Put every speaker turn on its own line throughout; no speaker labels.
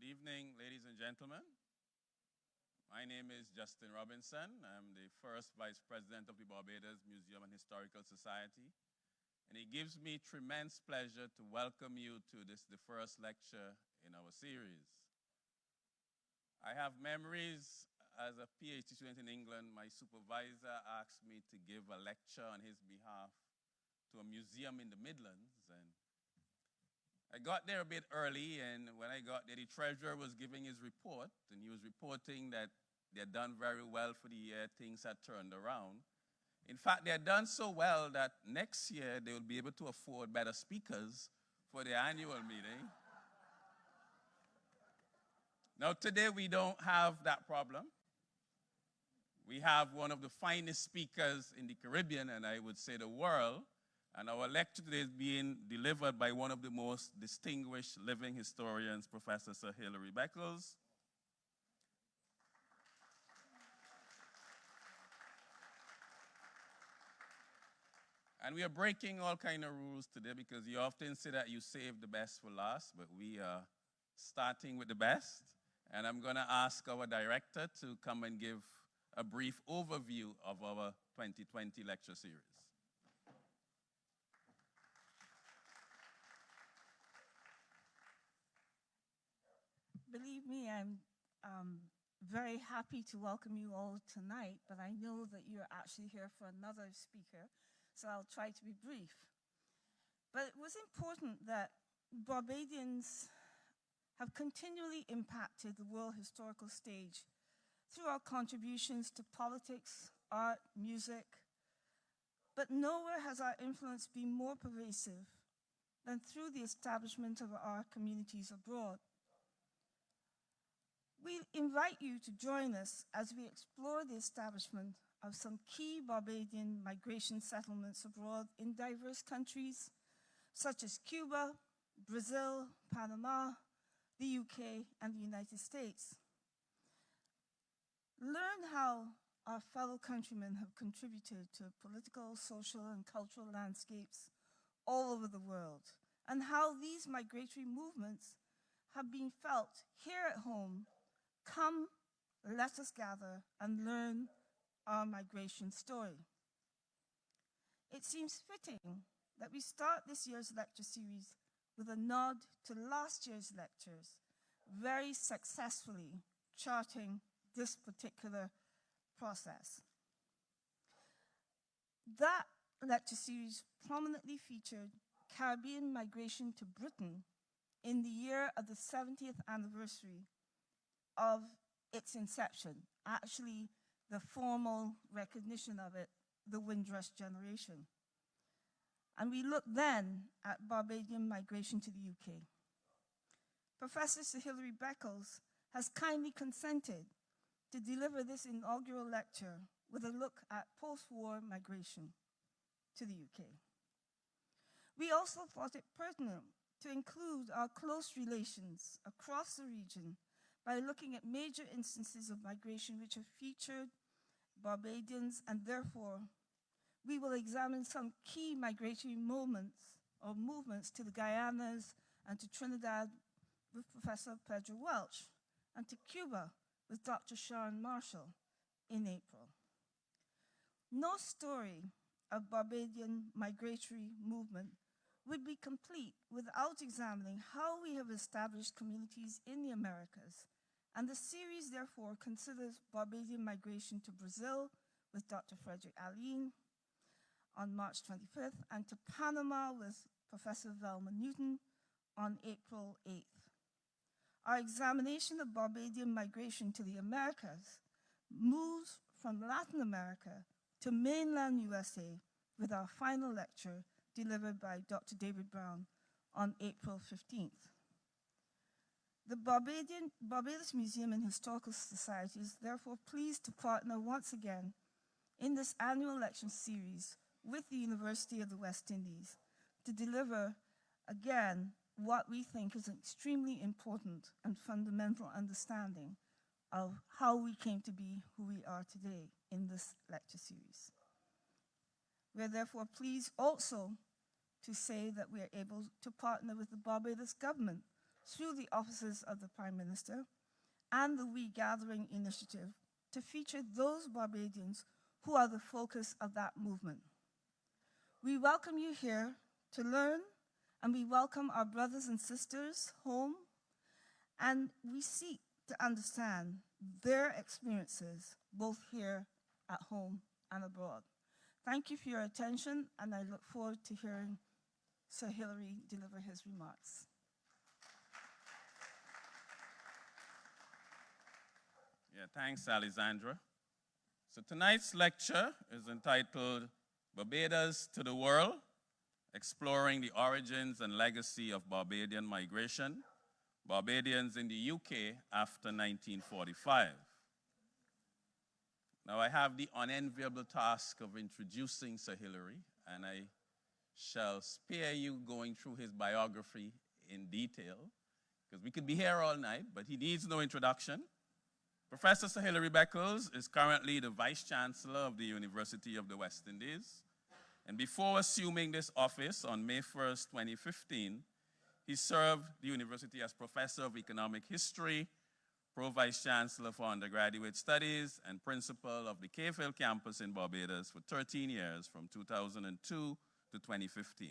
evening, ladies and gentlemen. My name is Justin Robinson. I'm the first Vice President of the Barbados Museum and Historical Society. And it gives me tremendous pleasure to welcome you to the first lecture in our series. I have memories as a PhD student in England. My supervisor asked me to give a lecture on his behalf to a museum in the Midlands. And I got there a bit early, and when I got there, the treasurer was giving his report, and he was reporting that they had done very well for the year, things had turned around. In fact, they had done so well that next year they will be able to afford better speakers for their annual meeting. Now, today we don't have that problem. We have one of the finest speakers in the Caribbean, and I would say the world. And our lecture today is being delivered by one of the most distinguished living historians, Professor Sir Hilary Beckles. And we are breaking all kinds of rules today because you often say that you save the best for last, but we are starting with the best. And I'm going to ask our director to come and give a brief overview of our 2020 lecture series.
Believe me, I'm very happy to welcome you all tonight, but I know that you're actually here for another speaker, so I'll try to be brief. But it was important that Barbadians have continually impacted the world historical stage through our contributions to politics, art, music, but nowhere has our influence been more pervasive than through the establishment of our communities abroad. We invite you to join us as we explore the establishment of some key Barbadian migration settlements abroad in diverse countries, such as Cuba, Brazil, Panama, the UK, and the United States. Learn how our fellow countrymen have contributed to political, social, and cultural landscapes all over the world, and how these migratory movements have been felt here at home. Come, let us gather and learn our migration story. It seems fitting that we start this year's lecture series with a nod to last year's lectures, very successfully charting this particular process. That lecture series prominently featured Caribbean migration to Britain in the year of the 70th anniversary of its inception, actually the formal recognition of it, the Windrush generation. And we looked then at Barbadian migration to the UK. Professor Sir Hilary Beckles has kindly consented to deliver this inaugural lecture with a look at post-war migration to the UK. We also thought it pertinent to include our close relations across the region by looking at major instances of migration which have featured Barbadians, and therefore we will examine some key migratory moments or movements to the Guyanas and to Trinidad with Professor Pedro Welch, and to Cuba with Dr. Sharon Marshall in April. No story of Barbadian migratory movement would be complete without examining how we have established communities in the Americas, and the series therefore considers Barbadian migration to Brazil with Dr. Frederick Aline on March 25th, and to Panama with Professor Velma Newton on April 8th. Our examination of Barbadian migration to the Americas moves from Latin America to mainland USA with our final lecture delivered by Dr. David Brown on April 15th. The Barbados Museum and Historical Society is therefore pleased to partner once again in this annual lecture series with the University of the West Indies to deliver, again, what we think is an extremely important and fundamental understanding of how we came to be who we are today in this lecture series. We are therefore pleased also to say that we are able to partner with the Barbados government through the offices of the Prime Minister and the We Gathering initiative to feature those Barbadians who are the focus of that movement. We welcome you here to learn, and we welcome our brothers and sisters home, and we seek to understand their experiences both here at home and abroad. Thank you for your attention, and I look forward to hearing Sir Hilary deliver his remarks.
Yeah, thanks, Alexandra. So tonight's lecture is entitled Barbados to the World, Exploring the Origins and Legacy of Barbadian Migration, Barbadians in the UK after 1945. Now I have the unenviable task of introducing Sir Hilary, and I shall spare you going through his biography in detail, because we could be here all night, but he needs no introduction. Professor Sir Hilary Beckles is currently the Vice Chancellor of the University of the West Indies. And before assuming this office on May 1st, 2015, he served the university as Professor of Economic History, Pro-Vice Chancellor for Undergraduate Studies, and Principal of the Cave Hill campus in Barbados for 13 years, from 2002 to 2015.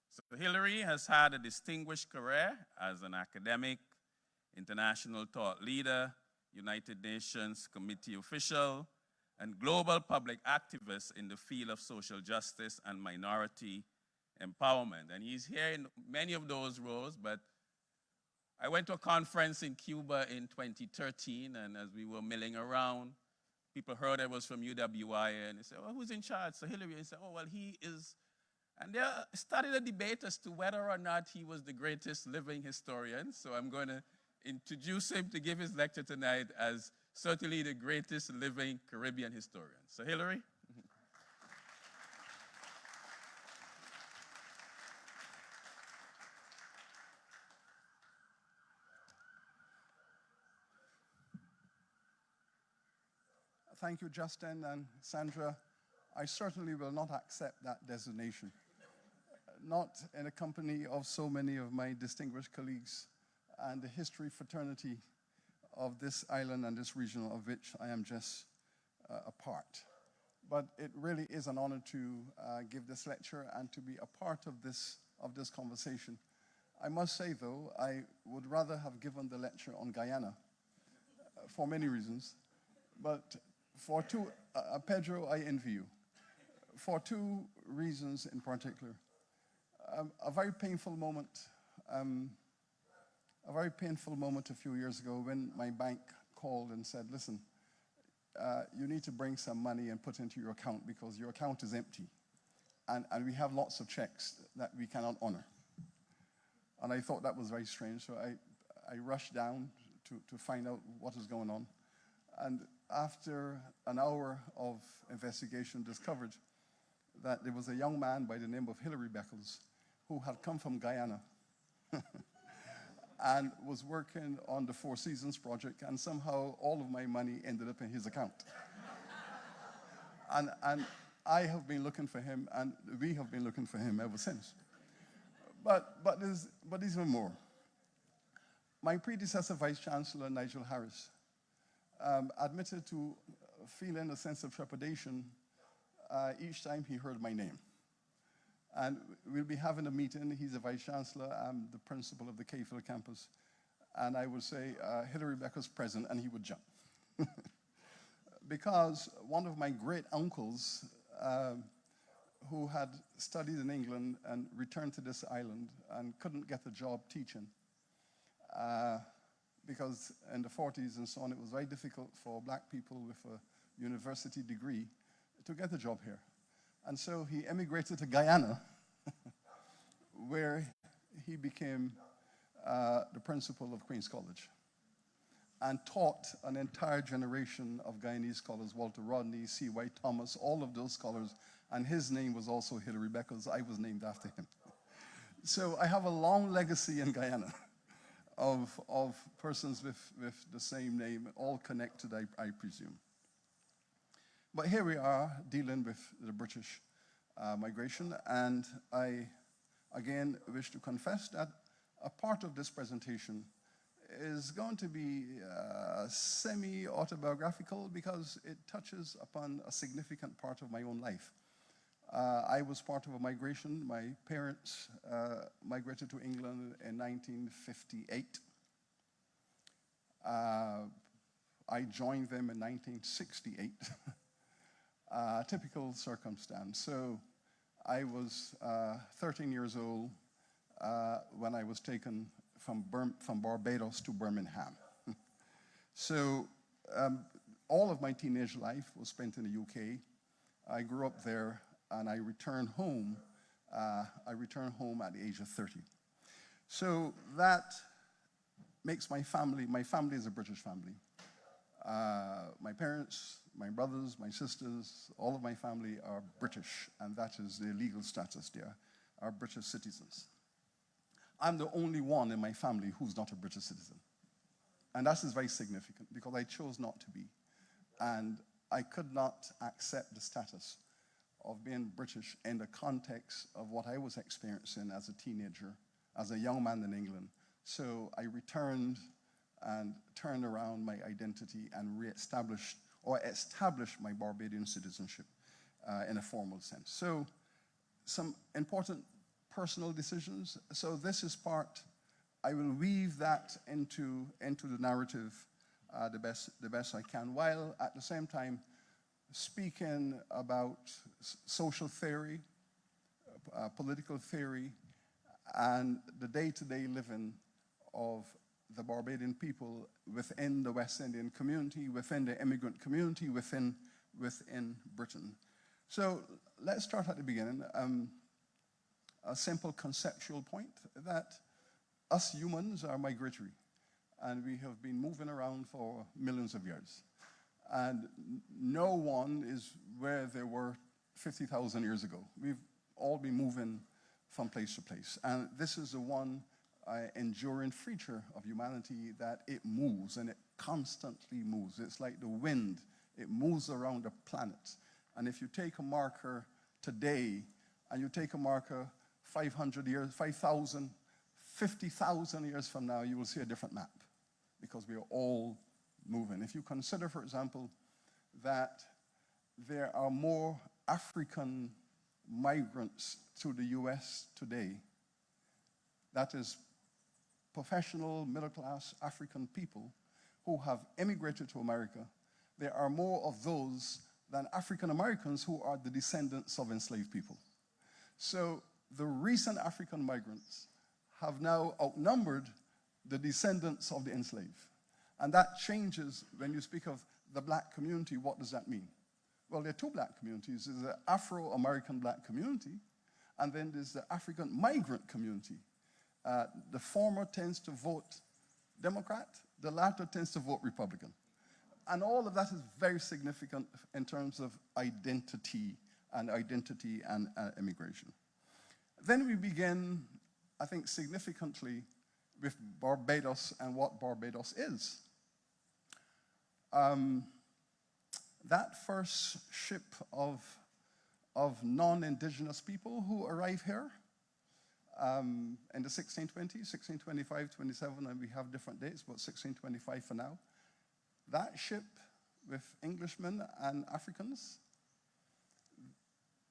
So Hilary has had a distinguished career as an academic, international thought leader, United Nations committee official, and global public activist in the field of social justice and minority empowerment. And he's here in many of those roles, but I went to a conference in Cuba in 2013, and as we were milling around, people heard I was from UWI, and they said, "Oh, who's in charge?" So Hilary, and said, "Oh, well, he is." And they started a debate as to whether or not he was the greatest living historian. So I'm going to introduce him to give his lecture tonight as certainly the greatest living Caribbean historian. So Hilary.
Thank you, Justin and Sandra. I certainly will not accept that designation. Not in a company of so many of my distinguished colleagues and the history fraternity of this island and this region of which I am just a part. But it really is an honor to give this lecture and to be a part of this conversation. I must say, though, I would rather have given the lecture on Guyana for many reasons. But for two, Pedro, I envy you. For two reasons in particular. A very painful moment a few years ago when my bank called and said, "Listen, you need to bring some money and put into your account because your account is empty. And we have lots of checks that we cannot honor." And I thought that was very strange, so I rushed down to find out what was going on. And after an hour of investigation, discovered that there was a young man by the name of Hilary Beckles who had come from Guyana and was working on the Four Seasons project, and somehow all of my money ended up in his account. and I have been looking for him, and we have been looking for him ever since. But there's even more. My predecessor, Vice Chancellor Nigel Harris, admitted to feeling a sense of trepidation each time he heard my name. And we'll be having a meeting. He's a Vice Chancellor. I'm the principal of the Cave Hill campus. And I would say, Hilary Beckles present, and he would jump. Because one of my great uncles, who had studied in England and returned to this island and couldn't get a job teaching, because in the 40s and so on, it was very difficult for black people with a university degree to get a job here. And so he emigrated to Guyana, where he became the principal of Queen's College and taught an entire generation of Guyanese scholars, Walter Rodney, C.Y. Thomas, all of those scholars, and his name was also Hilary Beckles. I was named after him. So I have a long legacy in Guyana of persons with the same name, all connected, I presume. But here we are dealing with the British migration, and I, again, wish to confess that a part of this presentation is going to be semi-autobiographical because it touches upon a significant part of my own life. I was part of a migration. My parents migrated to England in 1958. I joined them in 1968. Typical circumstance. So I was 13 years old when I was taken from Barbados to Birmingham. So all of my teenage life was spent in the UK. I grew up there, and I returned home. I returned home at the age of 30. So that makes my family is a British family. My parents, my brothers, my sisters, all of my family are British, and that is their legal status. They are British citizens. I'm the only one in my family who's not a British citizen. And that is very significant because I chose not to be. And I could not accept the status of being British in the context of what I was experiencing as a teenager, as a young man in England. So I returned and turned around my identity and established my Barbadian citizenship in a formal sense. So some important personal decisions. So this is part, I will weave that into the narrative the best I can, while at the same time speaking about social theory, political theory, and the day-to-day living of the Barbadian people within the West Indian community, within the immigrant community, within Britain. So let's start at the beginning. A simple conceptual point that us humans are migratory, and we have been moving around for millions of years. And no one is where they were 50,000 years ago. We've all been moving from place to place. And this is the one enduring feature of humanity, that it moves, and it constantly moves. It's like the wind. It moves around the planet. And if you take a marker today, and you take a marker 500 years, 5,000, 50,000 years from now, you will see a different map, because we are all moving. If you consider, for example, that there are more African migrants to the US today, that is professional, middle-class African people who have immigrated to America, there are more of those than African Americans who are the descendants of enslaved people. So the recent African migrants have now outnumbered the descendants of the enslaved. And that changes when you speak of the black community. What does that mean? Well, there are two black communities. There's the Afro-American black community, and then there's the African migrant community. The former tends to vote Democrat, the latter tends to vote Republican. And all of that is very significant in terms of identity and immigration. Then we begin, I think, significantly with Barbados and what Barbados is. That first ship of non-indigenous people who arrived here in the 1620s, 1625, 27, and we have different dates, but 1625 for now. That ship with Englishmen and Africans,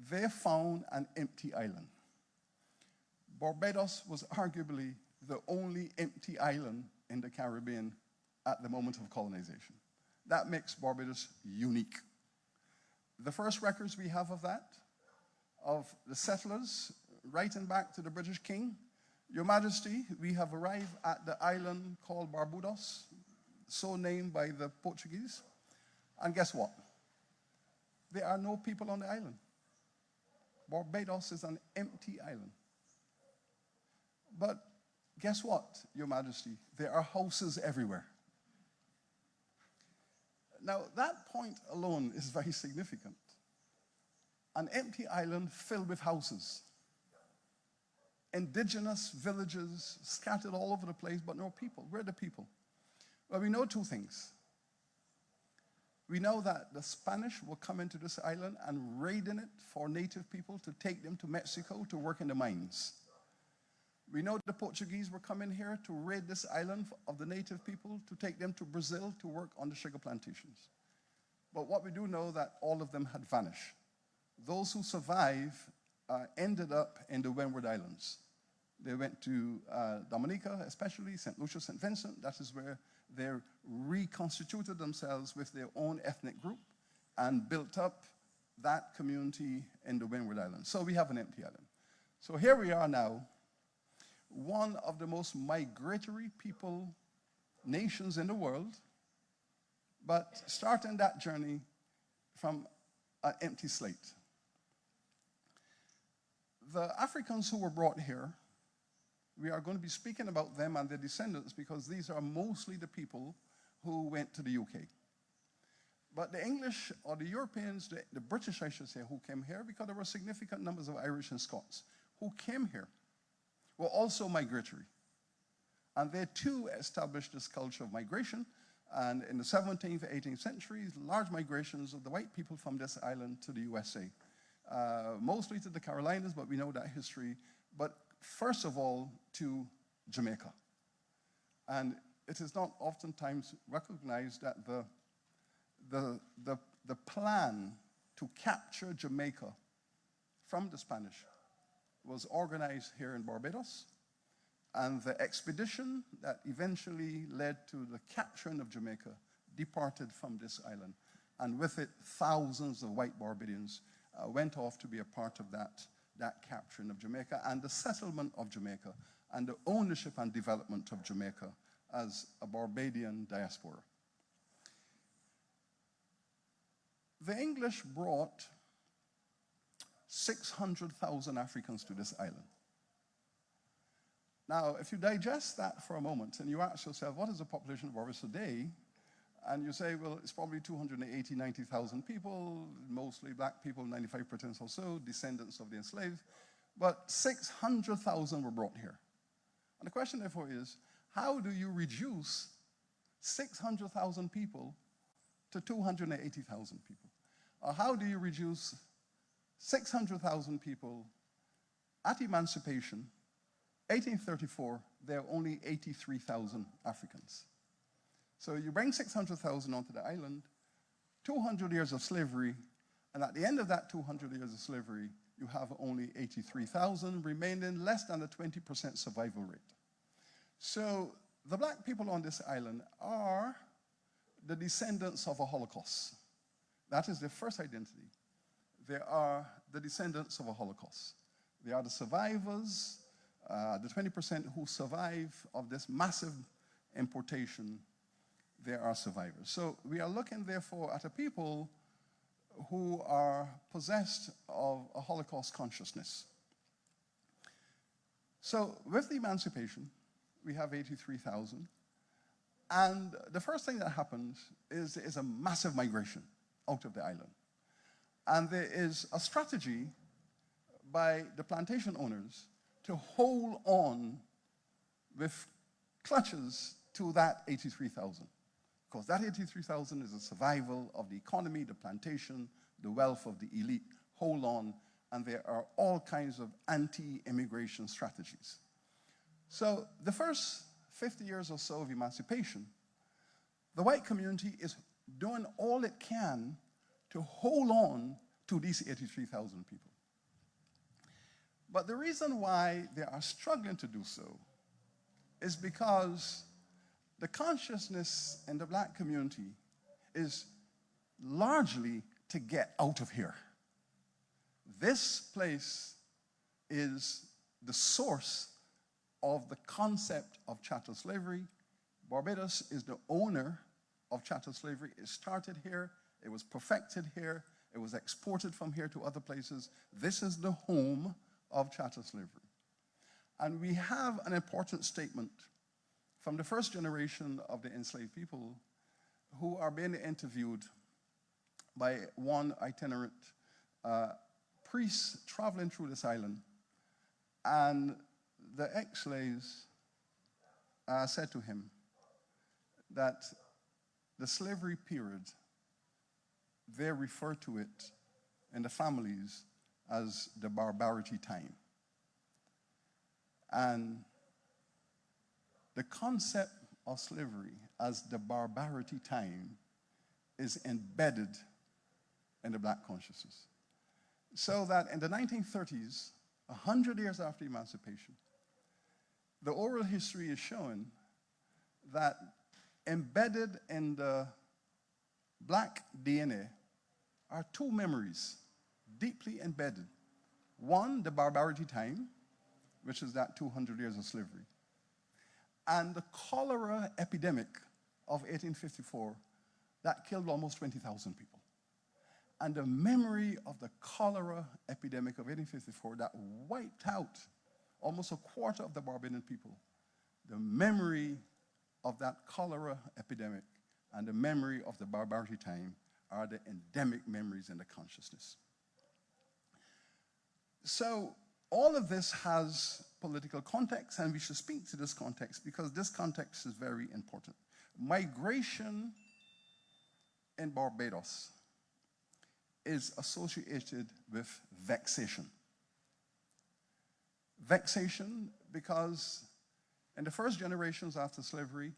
they found an empty island. Barbados was arguably the only empty island in the Caribbean at the moment of colonization. That makes Barbados unique. The first records we have of that, of the settlers writing back to the British King, Your Majesty, we have arrived at the island called Barbados, so named by the Portuguese. And guess what? There are no people on the island. Barbados is an empty island. But guess what, Your Majesty? There are houses everywhere. Now, that point alone is very significant. An empty island filled with houses. Indigenous villages scattered all over the place, but no people. Where are the people? Well, we know two things. We know that the Spanish will come into this island and raiding it for native people to take them to Mexico to work in the mines. We know the Portuguese were coming here to raid this island of the native people, to take them to Brazil to work on the sugar plantations. But what we do know that all of them had vanished. Those who survived ended up in the Windward Islands. They went to Dominica, especially St. Lucia, St. Vincent. That is where they reconstituted themselves with their own ethnic group and built up that community in the Windward Islands. So we have an empty island. So here we are now, one of the most migratory nations in the world, but starting that journey from an empty slate. The Africans who were brought here, we are going to be speaking about them and their descendants because these are mostly the people who went to the UK. But the English, or the Europeans, the British, I should say, who came here, because there were significant numbers of Irish and Scots who came here, were also migratory. And they too established this culture of migration. And in the 17th, 18th centuries, large migrations of the white people from this island to the USA. Mostly to the Carolinas, but we know that history. But first of all, to Jamaica. And it is not oftentimes recognized that the plan to capture Jamaica from the Spanish was organized here in Barbados. And the expedition that eventually led to the capturing of Jamaica departed from this island. And with it, thousands of white Barbadians went off to be a part of that capturing of Jamaica and the settlement of Jamaica and the ownership and development of Jamaica as a Barbadian diaspora. The English brought 600,000 Africans to this island. Now, if you digest that for a moment and you ask yourself, what is the population of Barbados today? And you say, well, it's probably 280, 90,000 people, mostly black people, 95% or so, descendants of the enslaved. But 600,000 were brought here. And the question, therefore, is, how do you reduce 600,000 people to 280,000 people? Or how do you reduce 600,000 people at emancipation, 1834, there are only 83,000 Africans. So you bring 600,000 onto the island, 200 years of slavery, and at the end of that 200 years of slavery, you have only 83,000, remaining less than a 20% survival rate. So the black people on this island are the descendants of a Holocaust. That is their first identity. They are the descendants of a Holocaust. They are the survivors, the 20% who survive of this massive importation. They are survivors. So we are looking, therefore, at a people who are possessed of a Holocaust consciousness. So with the emancipation, we have 83,000. And the first thing that happens is a massive migration out of the island. And there is a strategy by the plantation owners to hold on with clutches to that 83,000. Because that 83,000 is a survival of the economy, the plantation, the wealth of the elite. Hold on, and there are all kinds of anti-immigration strategies. So the first 50 years or so of emancipation, the white community is doing all it can to hold on to these 83,000 people. But the reason why they are struggling to do so is because the consciousness in the black community is largely to get out of here. This place is the source of the concept of chattel slavery. Barbados is the owner of chattel slavery. It started here, it was perfected here, it was exported from here to other places. This is the home of chattel slavery. And we have an important statement from the first generation of the enslaved people who are being interviewed by one itinerant priest traveling through this island. And the ex-slaves said to him that the slavery period, they refer to it in the families as the barbarity time. And the concept of slavery as the barbarity time is embedded in the black consciousness. So that in the 1930s, 100 years after emancipation, the oral history is showing that embedded in the black DNA are two memories deeply embedded. One, the barbarity time, which is that 200 years of slavery, and the cholera epidemic of 1854 that killed almost 20,000 people. And the memory of the cholera epidemic of 1854 that wiped out almost a quarter of the Barbadian people, the memory of that cholera epidemic and the memory of the barbarity time are the endemic memories in the consciousness. So all of this has political context, and we should speak to this context because this context is very important. Migration in Barbados is associated with vexation. Vexation because in the first generations after slavery,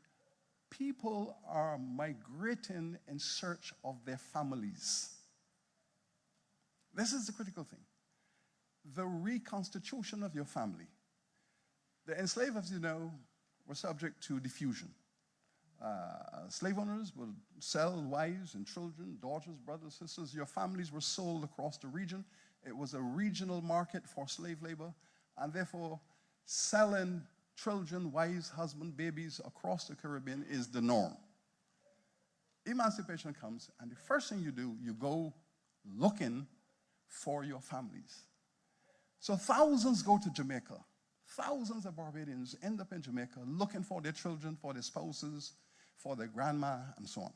people are migrating in search of their families. This is the critical thing. The reconstitution of your family. The enslaved, as you know, were subject to diffusion. Slave owners would sell wives and children, daughters, brothers, sisters. Your families were sold across the region. It was a regional market for slave labor, and therefore selling children, wives, husbands, babies across the Caribbean is the norm. Emancipation comes, and the first thing you do, you go looking for your families. So thousands go to Jamaica. Thousands of Barbadians end up in Jamaica looking for their children, for their spouses, for their grandma, and so on.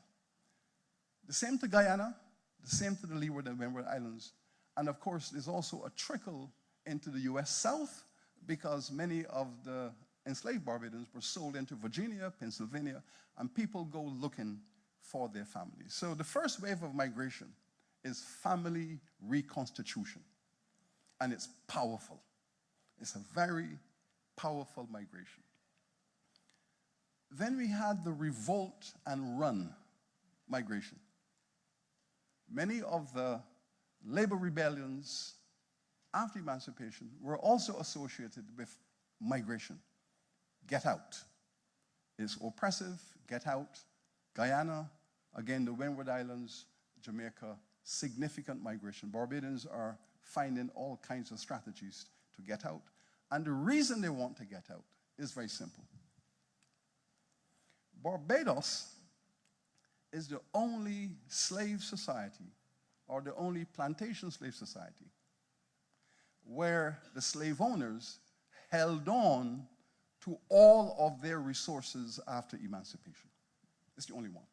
The same to Guyana, the same to the Leeward and Windward Islands. And of course, there's also a trickle into the US South because many of the enslaved Barbadians were sold into Virginia, Pennsylvania, and people go looking for their families. So the first wave of migration is family reconstitution. And it's powerful. It's a very powerful migration. Then we had the revolt and run migration. Many of the labor rebellions after emancipation were also associated with migration. Get out. It's oppressive, get out. Guyana, again, the Windward Islands, Jamaica, significant migration. Barbadians are finding all kinds of strategies to get out. And the reason they want to get out is very simple. Barbados is the only slave society, or the only plantation slave society, where the slave owners held on to all of their resources after emancipation. It's the only one.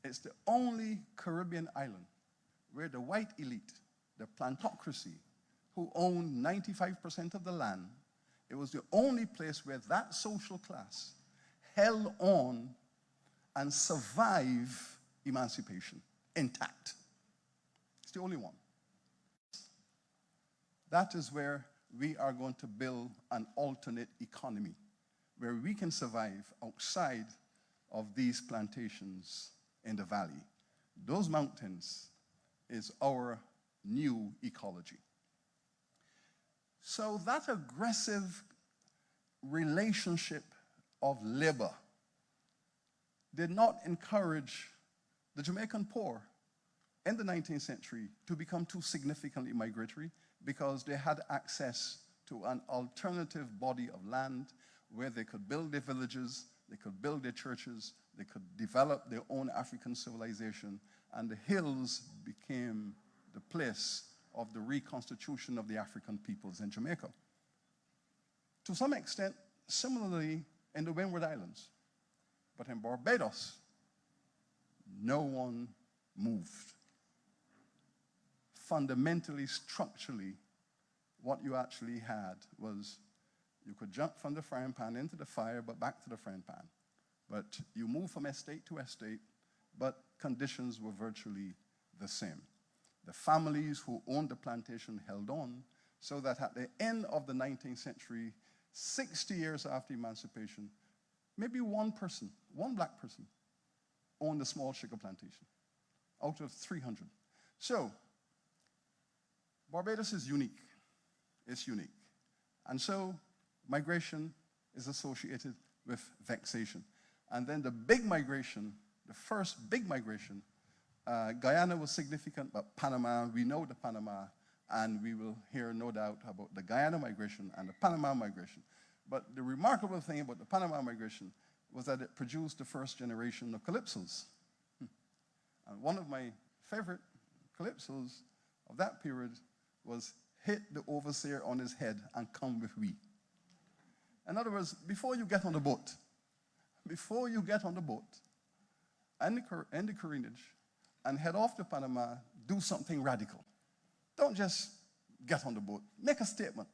It's the only Caribbean island where the white elite, the plantocracy, who owned 95% of the land, it was the only place where that social class held on and survived emancipation intact. It's the only one. That is where we are going to build an alternate economy, where we can survive outside of these plantations in the valley. Those mountains is our new ecology. So that aggressive relationship of labor did not encourage the Jamaican poor in the 19th century to become too significantly migratory because they had access to an alternative body of land where they could build their villages, they could build their churches, they could develop their own African civilization, and the hills became the place of the reconstitution of the African peoples in Jamaica. To some extent, similarly in the Windward Islands. But in Barbados, no one moved. Fundamentally, structurally, what you actually had was you could jump from the frying pan into the fire, but back to the frying pan. But you moved from estate to estate, but conditions were virtually the same. The families who owned the plantation held on, so that at the end of the 19th century, 60 years after emancipation, maybe one person, one black person, owned a small sugar plantation out of 300. So, Barbados is unique. It's unique. And so, migration is associated with vexation. And then the big migration, the first big migration, Guyana was significant, but Panama, we know the Panama, and we will hear no doubt about the Guyana migration and the Panama migration. But the remarkable thing about the Panama migration was that it produced the first generation of calypsos. And one of my favorite calypsos of that period was "Hit the overseer on his head and come with we." In other words, before you get on the boat, and the careenage, and head off to Panama, do something radical. Don't just get on the boat. Make a statement.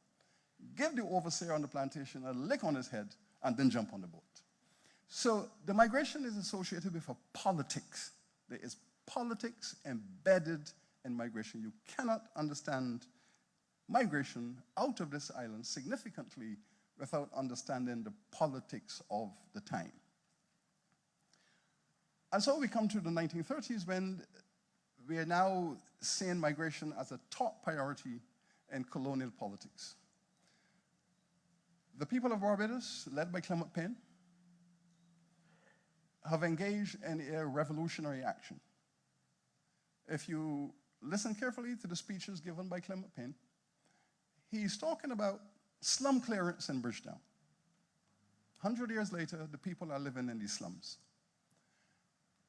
Give the overseer on the plantation a lick on his head, and then jump on the boat. So the migration is associated with a politics. There is politics embedded in migration. You cannot understand migration out of this island significantly without understanding the politics of the time. And so we come to the 1930s when we are now seeing migration as a top priority in colonial politics. The people of Barbados, led by Clement Payne, have engaged in a revolutionary action. If you listen carefully to the speeches given by Clement Payne, he's talking about slum clearance in Bridgetown. 100 years later, the people are living in these slums.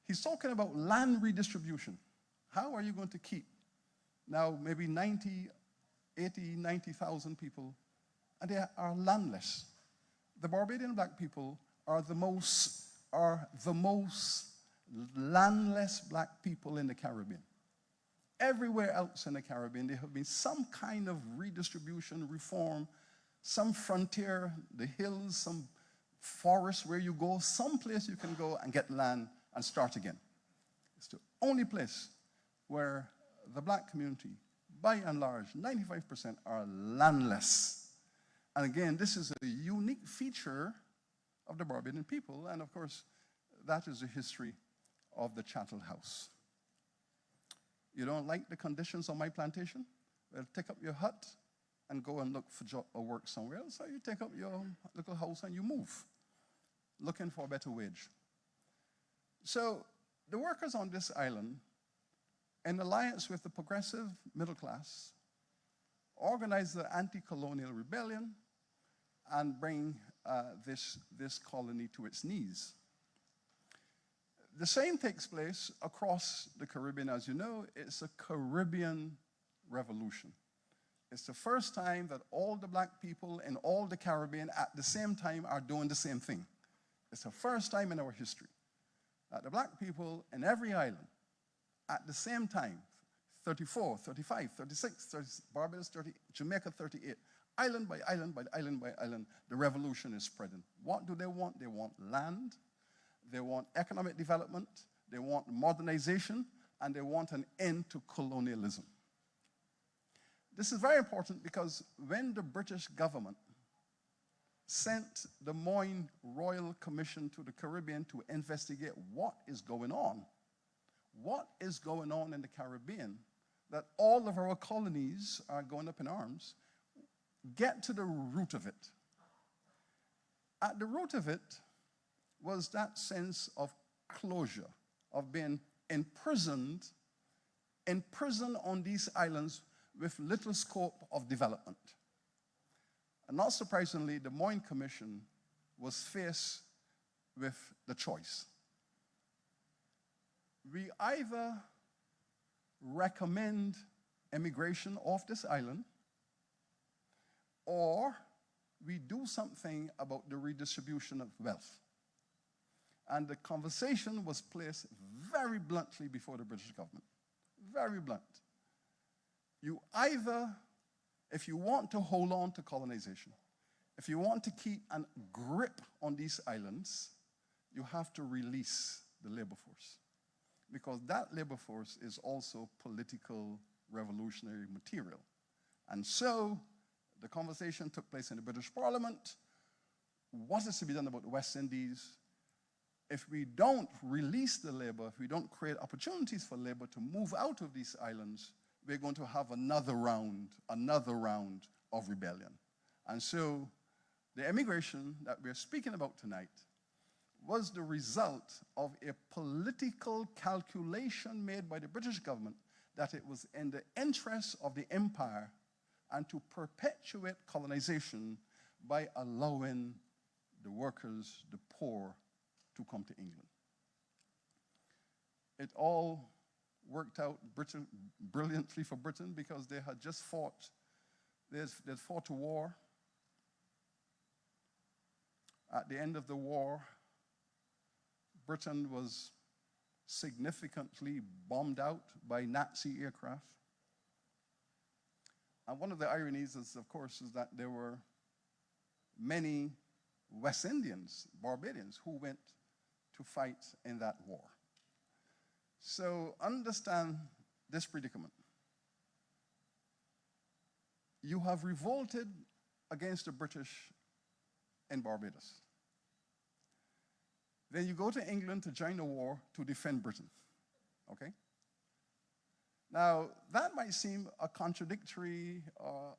He's talking about land redistribution. How are you going to keep now maybe 90,000 people, and they are landless? The Barbadian black people are the most landless black people in the Caribbean. Everywhere else in the Caribbean, there have been some kind of redistribution, reform, some frontier, the hills, some forest where you go, some place you can go and get land and start again. It's the only place where the black community, by and large, 95% are landless. And again, this is a unique feature of the Barbadian people, and of course, that is the history of the Chattel House. You don't like the conditions on my plantation? Well, take up your hut and go and look for job or work somewhere else. So you take up your little house and you move, looking for a better wage. So the workers on this island, in alliance with the progressive middle class, organize the anti-colonial rebellion and bring this colony to its knees. The same takes place across the Caribbean, as you know. It's a Caribbean revolution. It's the first time that all the black people in all the Caribbean at the same time are doing the same thing. It's the first time in our history that the black people in every island at the same time, 34, 35, 36, 30, Barbados 30, Jamaica 38, island by island by island by island, the revolution is spreading. What do they want? They want land, they want economic development, they want modernization, and they want an end to colonialism. This is very important because when the British government sent the Moyne Royal Commission to the Caribbean to investigate what is going on in the Caribbean, that all of our colonies are going up in arms, get to the root of it. At the root of it was that sense of closure, of being imprisoned on these islands with little scope of development. And not surprisingly, the Moyne Commission was faced with the choice. We either recommend emigration off this island, or we do something about the redistribution of wealth. And the conversation was placed very bluntly before the British government. Very blunt. You either, if you want to hold on to colonization, if you want to keep a grip on these islands, you have to release the labor force. Because that labor force is also political revolutionary material. And so The conversation took place in the British Parliament. What is to be done about the West Indies? If we don't release the labor, if we don't create opportunities for labor to move out of these islands, we're going to have another round of rebellion. And so the emigration that we're speaking about tonight was the result of a political calculation made by the British government that it was in the interest of the empire and to perpetuate colonization by allowing the workers, the poor, to come to England. It all worked out brilliantly for Britain because they had just fought, they'd fought a war. At the end of the war, Britain was significantly bombed out by Nazi aircraft. And one of the ironies is, of course, is that there were many West Indians, Barbadians, who went to fight in that war. So understand this predicament. You have revolted against the British in Barbados. Then you go to England to join the war to defend Britain, okay? Now, that might seem a contradictory,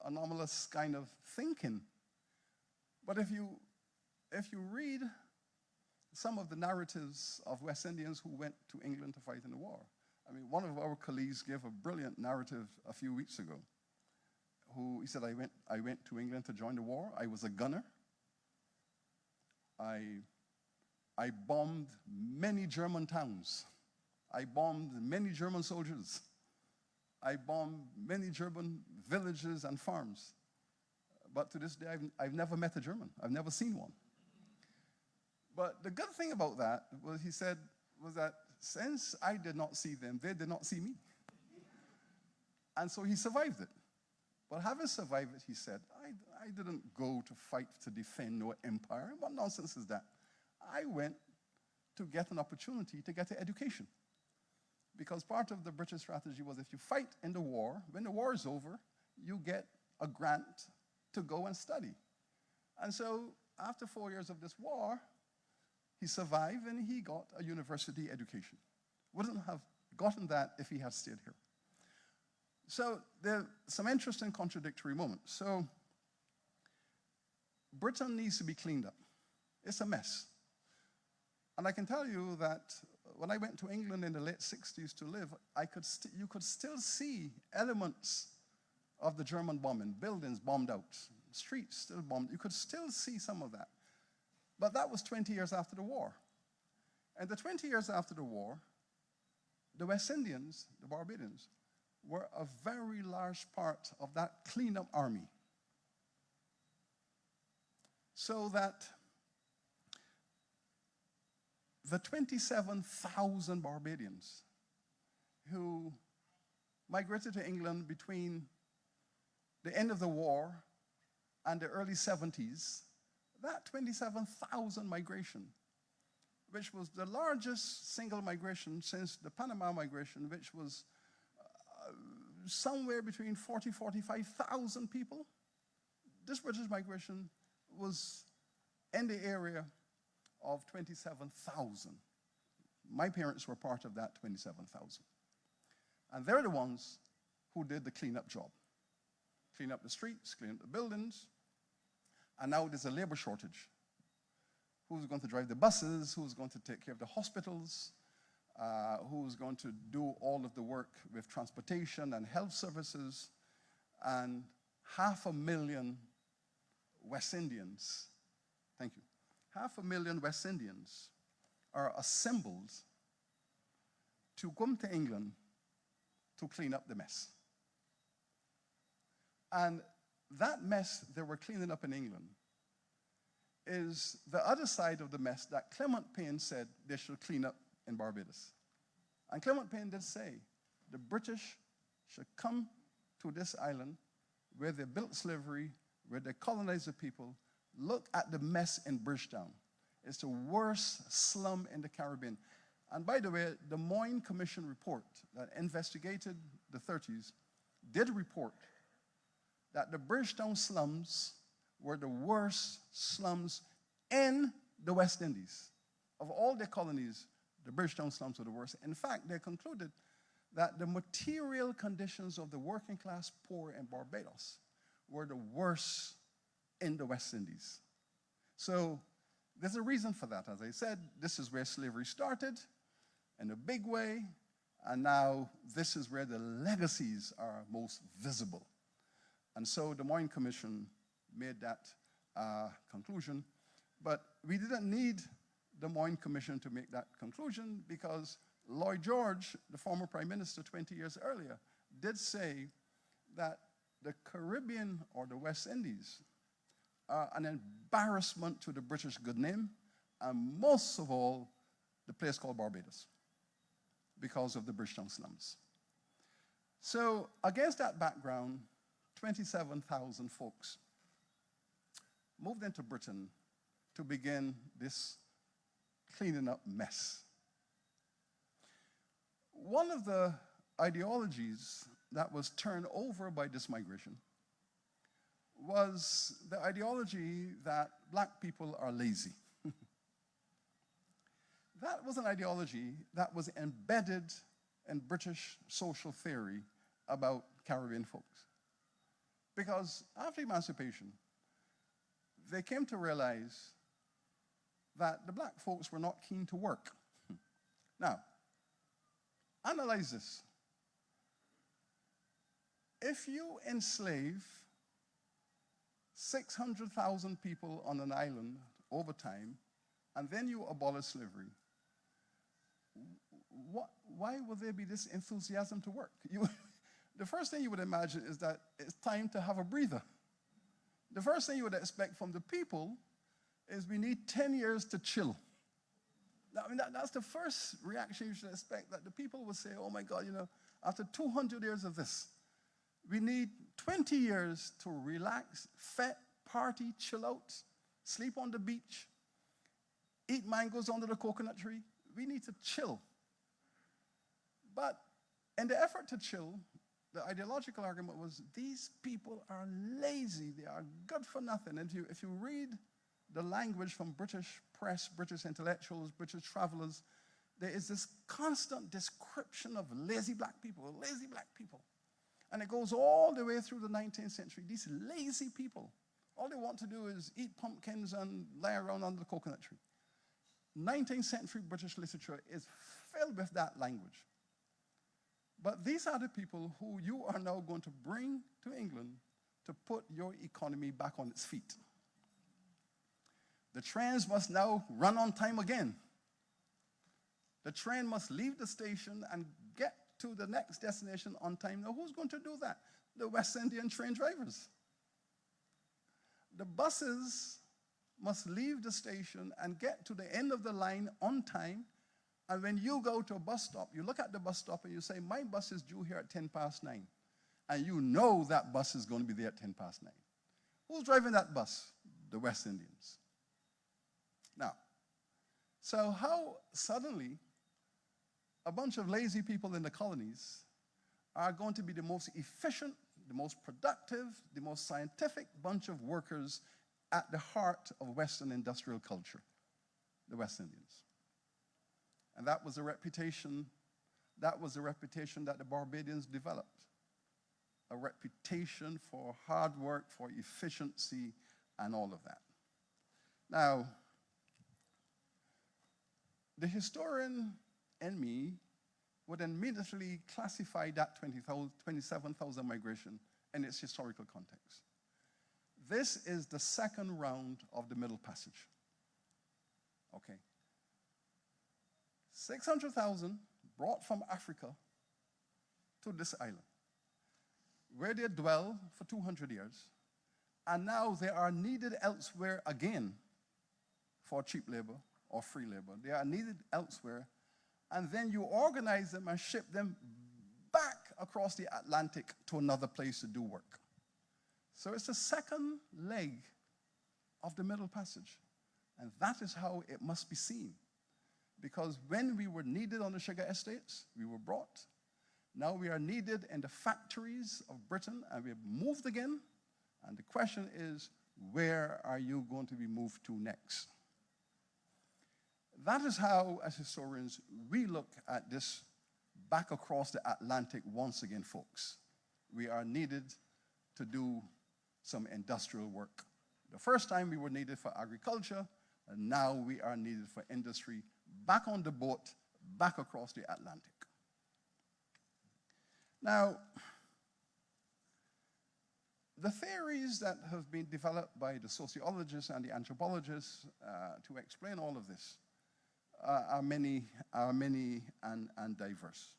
anomalous kind of thinking, but if you read some of the narratives of West Indians who went to England to fight in the war, I mean, one of our colleagues gave a brilliant narrative a few weeks ago. He said, I went to England to join the war. I was a gunner. I bombed many German towns. I bombed many German soldiers. I bombed many German villages and farms. But to this day, I've never met a German. I've never seen one. But the good thing about that, was he said, was that since I did not see them, they did not see me. And so he survived it. But having survived it, he said, I didn't go to fight to defend no empire. What nonsense is that? I went to get an opportunity to get an education. Because part of the British strategy was if you fight in the war, when the war is over, you get a grant to go and study. And so after 4 years of this war, he survived and he got a university education. Wouldn't have gotten that if he had stayed here. So there are some interesting contradictory moments. So Britain needs to be cleaned up. It's a mess. And I can tell you that when I went to England in the late 60s to live, you could still see elements of the German bombing, buildings bombed out, streets still bombed. You could still see some of that. But that was 20 years after the war. And the 20 years after the war, the West Indians, the Barbadians, were a very large part of that cleanup army. So that the 27,000 Barbadians who migrated to England between the end of the war and the early 70s, that 27,000 migration, which was the largest single migration since the Panama migration, which was somewhere between 40,000, 45,000 people. This British migration was in the area of 27,000. My parents were part of that 27,000. And they're the ones who did the cleanup job. Clean up the streets, clean up the buildings. And now there's a labor shortage. Who's going to drive the buses? Who's going to take care of the hospitals? Who's going to do all of the work with transportation and health services? And 500,000 West Indians, thank you, 500,000 West Indians are assembled to come to England to clean up the mess. And that mess they were cleaning up in England is the other side of the mess that Clement Payne said they should clean up in Barbados. And Clement Payne did say the British should come to this island where they built slavery, where they colonized the people. Look at the mess in Bridgetown. It's the worst slum in the Caribbean. And by the way, the Moyne Commission report that investigated the 30s did report that the Bridgetown slums were the worst slums in the West Indies. Of all their colonies, the Bridgetown slums were the worst. In fact, they concluded that the material conditions of the working class poor in Barbados were the worst in the West Indies. So there's a reason for that. As I said, this is where slavery started in a big way, and now this is where the legacies are most visible. And so the Moyne Commission made that conclusion, but we didn't need the Moyne Commission to make that conclusion because Lloyd George, the former Prime Minister 20 years earlier, did say that the Caribbean or the West Indies are an embarrassment to the British good name, and most of all, the place called Barbados, because of the Bridgetown slums. So against that background, 27,000 folks moved into Britain to begin this cleaning up mess. One of the ideologies that was turned over by this migration was the ideology that black people are lazy. That was an ideology that was embedded in British social theory about Caribbean folks. Because after emancipation, they came to realize that the black folks were not keen to work. Now, analyze this. If you enslave 600,000 people on an island over time, and then you abolish slavery, why would there be this enthusiasm to work? The first thing you would imagine is that it's time to have a breather. The first thing you would expect from the people is we need 10 years to chill. I mean, that's the first reaction you should expect, that the people would say, oh my God, after 200 years of this, we need 20 years to relax, fet, party, chill out, sleep on the beach, eat mangoes under the coconut tree. We need to chill. But in the effort to chill, the ideological argument was these people are lazy, they are good for nothing. And if you read the language from British press, British intellectuals, British travelers, there is this constant description of lazy black people, lazy black people. And it goes all the way through the 19th century. These lazy people, all they want to do is eat pumpkins and lie around under the coconut tree. 19th century British literature is filled with that language. But these are the people who you are now going to bring to England to put your economy back on its feet. The trains must now run on time again. The train must leave the station and get to the next destination on time. Now, who's going to do that? The West Indian train drivers. The buses must leave the station and get to the end of the line on time. And when you go to a bus stop, you look at the bus stop and you say, my bus is due here at 9:10. And you know that bus is going to be there at 9:10. Who's driving that bus? The West Indians. Now, so how suddenly a bunch of lazy people in the colonies are going to be the most efficient, the most productive, the most scientific bunch of workers at the heart of Western industrial culture, the West Indians. And that was a reputation that the Barbadians developed, a reputation for hard work, for efficiency, and all of that. Now, the historian in me would immediately classify that 27,000 migration in its historical context. This is the second round of the Middle Passage. Okay. 600,000 brought from Africa to this island, where they dwell for 200 years, and now they are needed elsewhere again for cheap labor or free labor. They are needed elsewhere, and then you organize them and ship them back across the Atlantic to another place to do work. So it's the second leg of the Middle Passage, and that is how it must be seen. Because when we were needed on the sugar estates, we were brought. Now we are needed in the factories of Britain, and we've moved again. And the question is, where are you going to be moved to next? That is how, as historians, we look at this back across the Atlantic once again, folks. We are needed to do some industrial work. The first time we were needed for agriculture, and now we are needed for industry, back on the boat, back across the Atlantic. Now, the theories that have been developed by the sociologists and the anthropologists to explain all of this are many and diverse.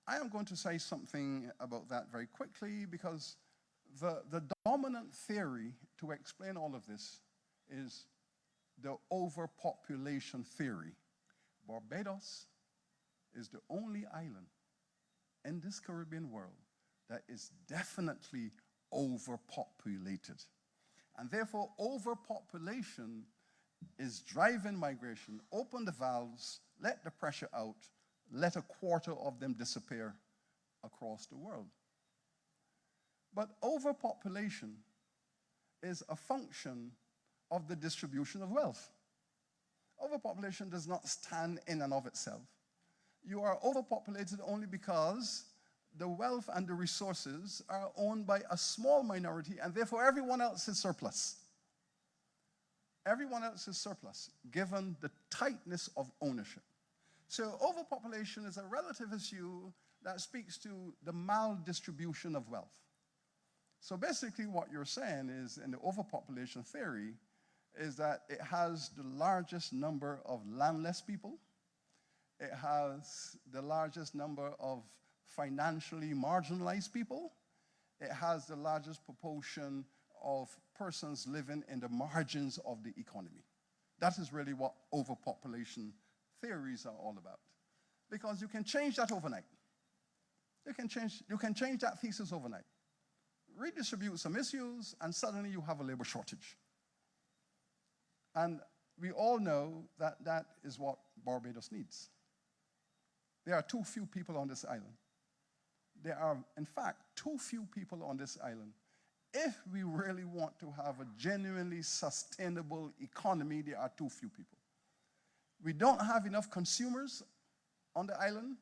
I am going to say something about that very quickly because the dominant theory to explain all of this is the overpopulation theory. Barbados is the only island in this Caribbean world that is definitely overpopulated. And therefore, overpopulation is driving migration. Open the valves, let the pressure out, let a quarter of them disappear across the world. But overpopulation is a function of the distribution of wealth. Overpopulation does not stand in and of itself. You are overpopulated only because the wealth and the resources are owned by a small minority, and therefore everyone else is surplus. Everyone else is surplus, given the tightness of ownership. So overpopulation is a relative issue that speaks to the maldistribution of wealth. So basically what you're saying is, in the overpopulation theory, is that it has the largest number of landless people. It has the largest number of financially marginalized people. It has the largest proportion of persons living in the margins of the economy. That is really what overpopulation theories are all about. Because you can change that overnight. You can change that thesis overnight. Redistribute some issues, and suddenly you have a labor shortage. And we all know that that is what Barbados needs. There are too few people on this island. There are, in fact, too few people on this island. If we really want to have a genuinely sustainable economy, there are too few people. We don't have enough consumers on the island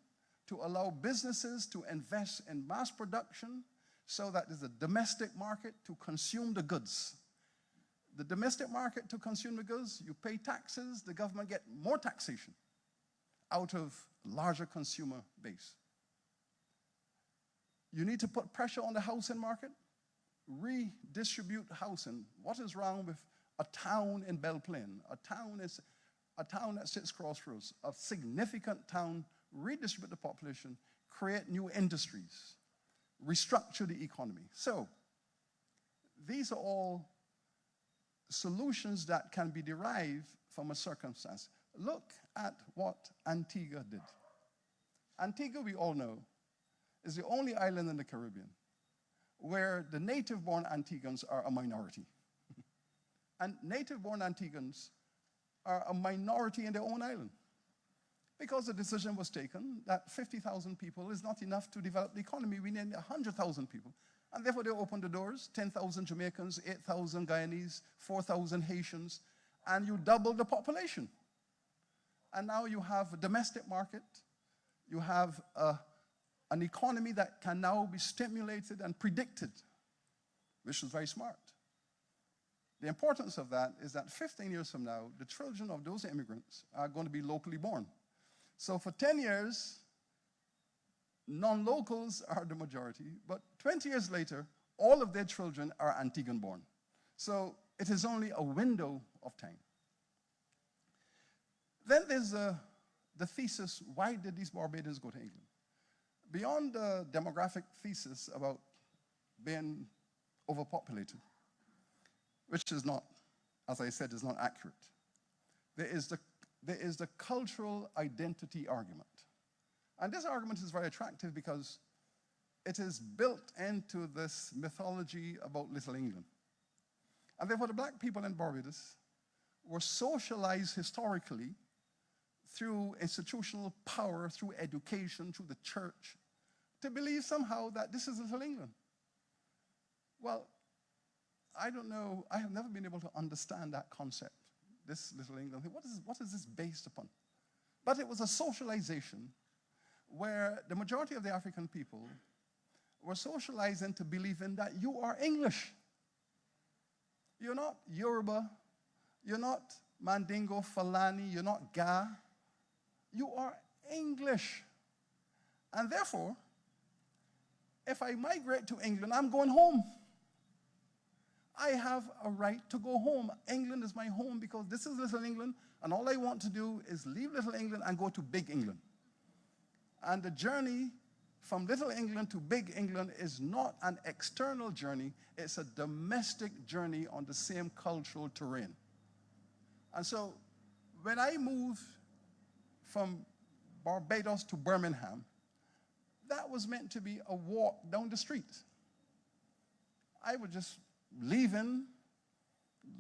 to allow businesses to invest in mass production so that there's a domestic market to consume the goods. The domestic market to consume the goods, you pay taxes, the government get more taxation out of larger consumer base. You need to put pressure on the housing market, redistribute housing. What is wrong with a town in Belle Plaine? A town that sits crossroads, a significant town, redistribute the population, create new industries, restructure the economy. So these are all solutions that can be derived from a circumstance. Look at what Antigua did. Antigua, we all know, is the only island in the Caribbean where the native-born Antiguans are a minority. And native-born Antiguans are a minority in their own island because the decision was taken that 50,000 people is not enough to develop the economy. We need 100,000 people. And therefore they opened the doors, 10,000 Jamaicans, 8,000 Guyanese, 4,000 Haitians, and you double the population. And now you have a domestic market, you have an economy that can now be stimulated and predicted, which is very smart. The importance of that is that 15 years from now, the children of those immigrants are going to be locally born. So for 10 years, non-locals are the majority, but 20 years later, all of their children are Antiguan born. So it is only a window of time. Then there's the thesis, why did these Barbadians go to England? Beyond the demographic thesis about being overpopulated, which is not, as I said, is not accurate, there is the cultural identity argument. And this argument is very attractive because it is built into this mythology about Little England. And therefore, the black people in Barbados were socialized historically through institutional power, through education, through the church, to believe somehow that this is Little England. Well, I don't know. I have never been able to understand that concept, this little England thing. What is this based upon? But it was a socialization where the majority of the African people were socialized into believing that you are English. You're not Yoruba. You're not Mandingo, Fulani. You're not Ga. You are English. And therefore, if I migrate to England, I'm going home. I have a right to go home. England is my home because this is Little England, and all I want to do is leave Little England and go to Big England. And the journey from Little England to Big England is not an external journey, it's a domestic journey on the same cultural terrain. And so when I moved from Barbados to Birmingham, that was meant to be a walk down the street. I was just leaving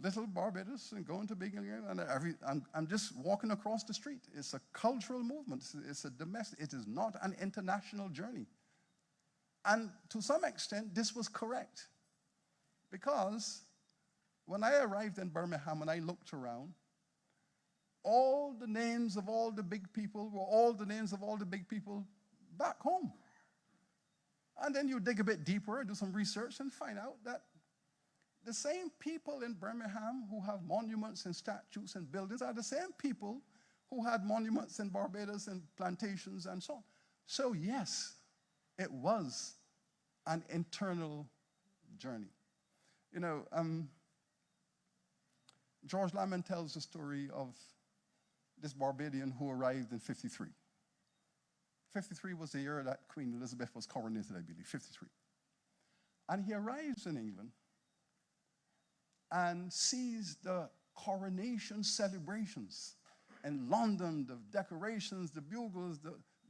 little Barbados and going to Big England, and I'm just walking across the street. It's a cultural movement. It's a domestic. It is not an international journey. And to some extent, this was correct. Because when I arrived in Birmingham and I looked around, all the names of all the big people were all the names of all the big people back home. And then you dig a bit deeper, do some research, and find out that the same people in Birmingham who have monuments and statues and buildings are the same people who had monuments in Barbados and plantations and so on. So yes, it was an internal journey. You know, George Lamond tells the story of this Barbadian who arrived in 53. 53 was the year that Queen Elizabeth was coronated, I believe, 53. And he arrives in England and sees the coronation celebrations in London, the decorations, the bugles,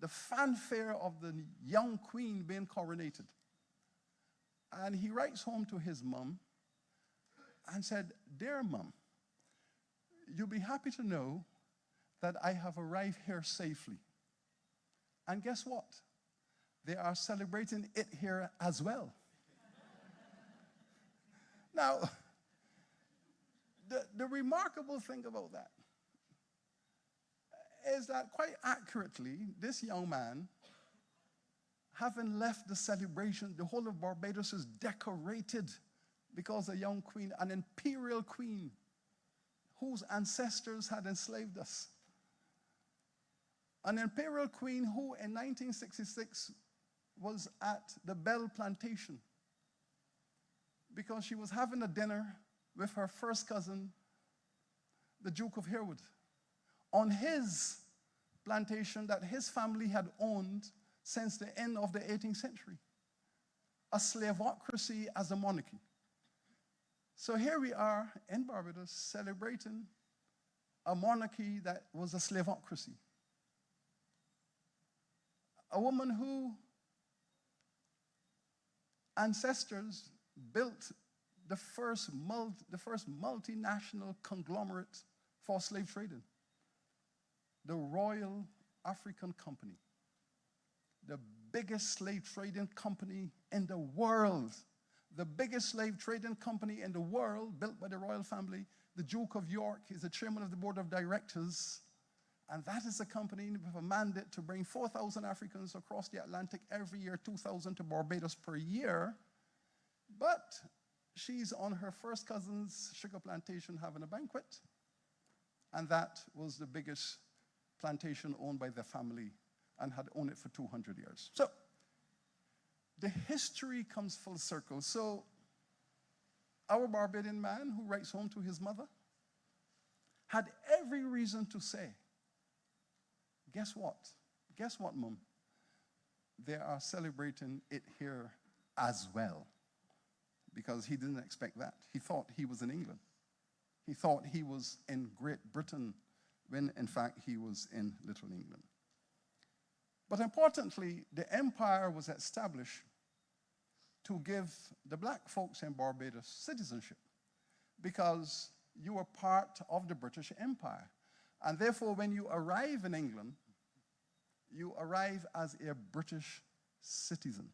the fanfare of the young queen being coronated. And he writes home to his mum and said, "Dear mum, you'll be happy to know that I have arrived here safely. And guess what? They are celebrating it here as well." Now, the remarkable thing about that is that quite accurately, this young man, having left the celebration, the whole of Barbados is decorated because a young queen, an imperial queen, whose ancestors had enslaved us. An imperial queen who in 1966 was at the Bell Plantation because she was having a dinner with her first cousin, the Duke of Harewood, on his plantation that his family had owned since the end of the 18th century. A slavocracy as a monarchy. So here we are in Barbados celebrating a monarchy that was a slavocracy. A woman whose ancestors built the first multinational conglomerate for slave trading, the Royal African Company, the biggest slave trading company in the world. The biggest slave trading company in the world, built by the royal family. The Duke of York is the chairman of the board of directors. And that is a company with a mandate to bring 4,000 Africans across the Atlantic every year, 2,000 to Barbados per year. But she's on her first cousin's sugar plantation having a banquet. And that was the biggest plantation owned by the family and had owned it for 200 years. So the history comes full circle. So our Barbadian man who writes home to his mother had every reason to say, guess what? Guess what, Mum? They are celebrating it here as well. Because he didn't expect that. He thought he was in England. He thought he was in Great Britain when, in fact, he was in Little England. But importantly, the empire was established to give the black folks in Barbados citizenship because you were part of the British Empire. And therefore, when you arrive in England, you arrive as a British citizen.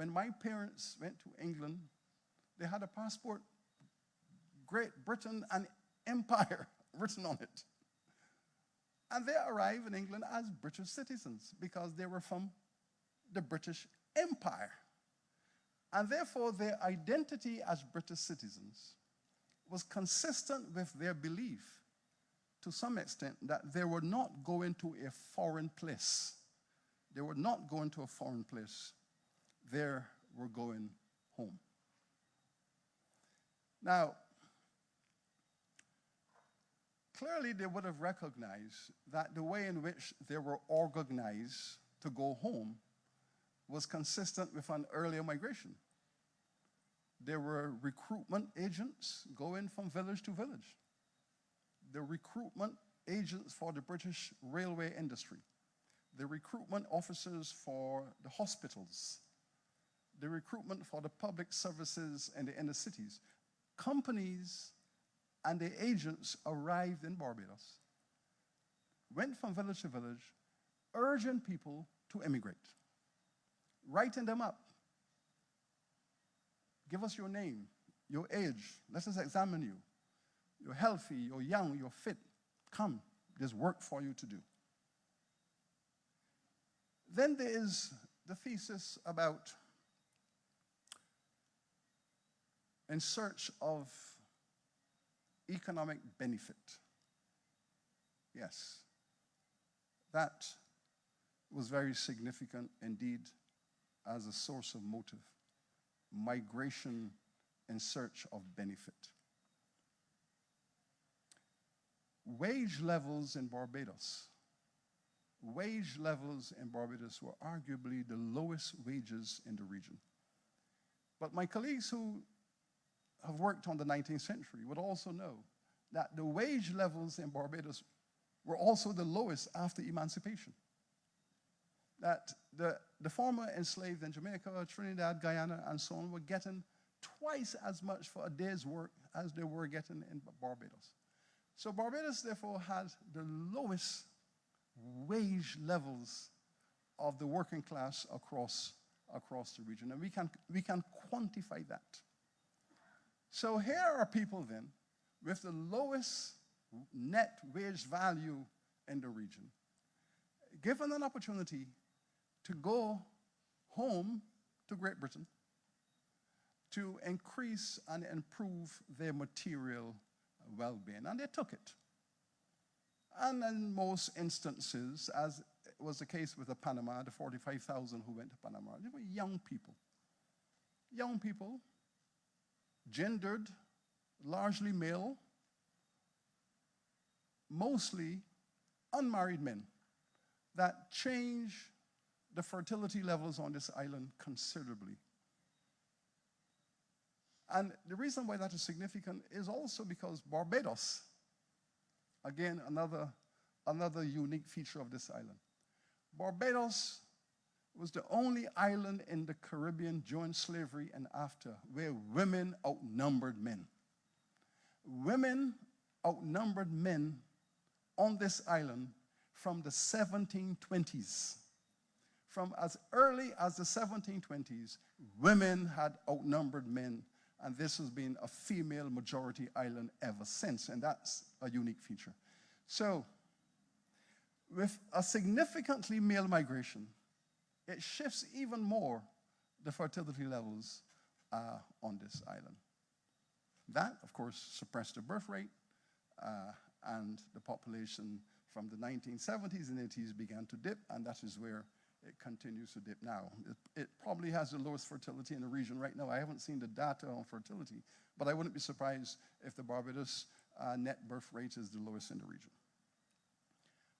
when my parents went to England, they had a passport, Great Britain and Empire written on it. And they arrived in England as British citizens because they were from the British Empire. And therefore, their identity as British citizens was consistent with their belief, to some extent, that they were not going to a foreign place. They were not going to a foreign place. They were going home. Now, clearly they would have recognized that the way in which they were organized to go home was consistent with an earlier migration. There were recruitment agents going from village to village. The recruitment agents for the British railway industry. The recruitment officers for the hospitals. The recruitment for the public services in the inner cities. Companies and the agents arrived in Barbados, went from village to village, urging people to immigrate, writing them up. Give us your name, your age. Let us examine you. You're healthy, you're young, you're fit. Come, there's work for you to do. Then there is the thesis about in search of economic benefit. Yes, that was very significant indeed as a source of motive. Migration in search of benefit. Wage levels in Barbados were arguably the lowest wages in the region. But my colleagues who have worked on the 19th century would also know that the wage levels in Barbados were also the lowest after emancipation. That the former enslaved in Jamaica, Trinidad, Guyana, and so on were getting twice as much for a day's work as they were getting in Barbados. So Barbados, therefore, had the lowest wage levels of the working class across the region. And we can quantify that. So here are people then with the lowest net wage value in the region, given an opportunity to go home to Great Britain to increase and improve their material well-being. And they took it. And in most instances, as was the case with the Panama, the 45,000 who went to Panama, they were young people. Young people, gendered, largely male, mostly unmarried men that changed the fertility levels on this island considerably. And the reason why that is significant is also because Barbados, again, another unique feature of this island. Barbados was the only island in the Caribbean during slavery and after where women outnumbered men. Women outnumbered men on this island from the 1720s. From as early as the 1720s, women had outnumbered men, and this has been a female majority island ever since, and that's a unique feature. So, with a significantly male migration, it shifts even more the fertility levels on this island. That, of course, suppressed the birth rate, and the population from the 1970s and 80s began to dip, and that is where it continues to dip now. It probably has the lowest fertility in the region right now. I haven't seen the data on fertility, but I wouldn't be surprised if the Barbados net birth rate is the lowest in the region.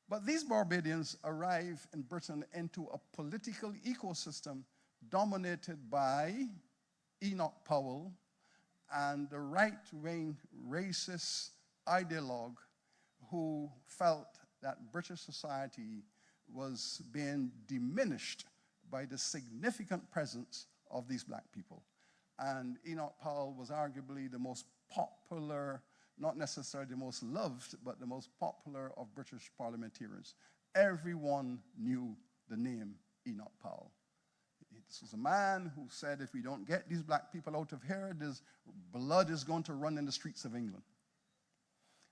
But these Barbadians arrive in Britain into a political ecosystem dominated by Enoch Powell and the right-wing racist ideologue who felt that British society was being diminished by the significant presence of these black people. And Enoch Powell was arguably the most popular, not necessarily the most loved, but the most popular of British parliamentarians. Everyone knew the name Enoch Powell. This was a man who said, if we don't get these black people out of here, this blood is going to run in the streets of England.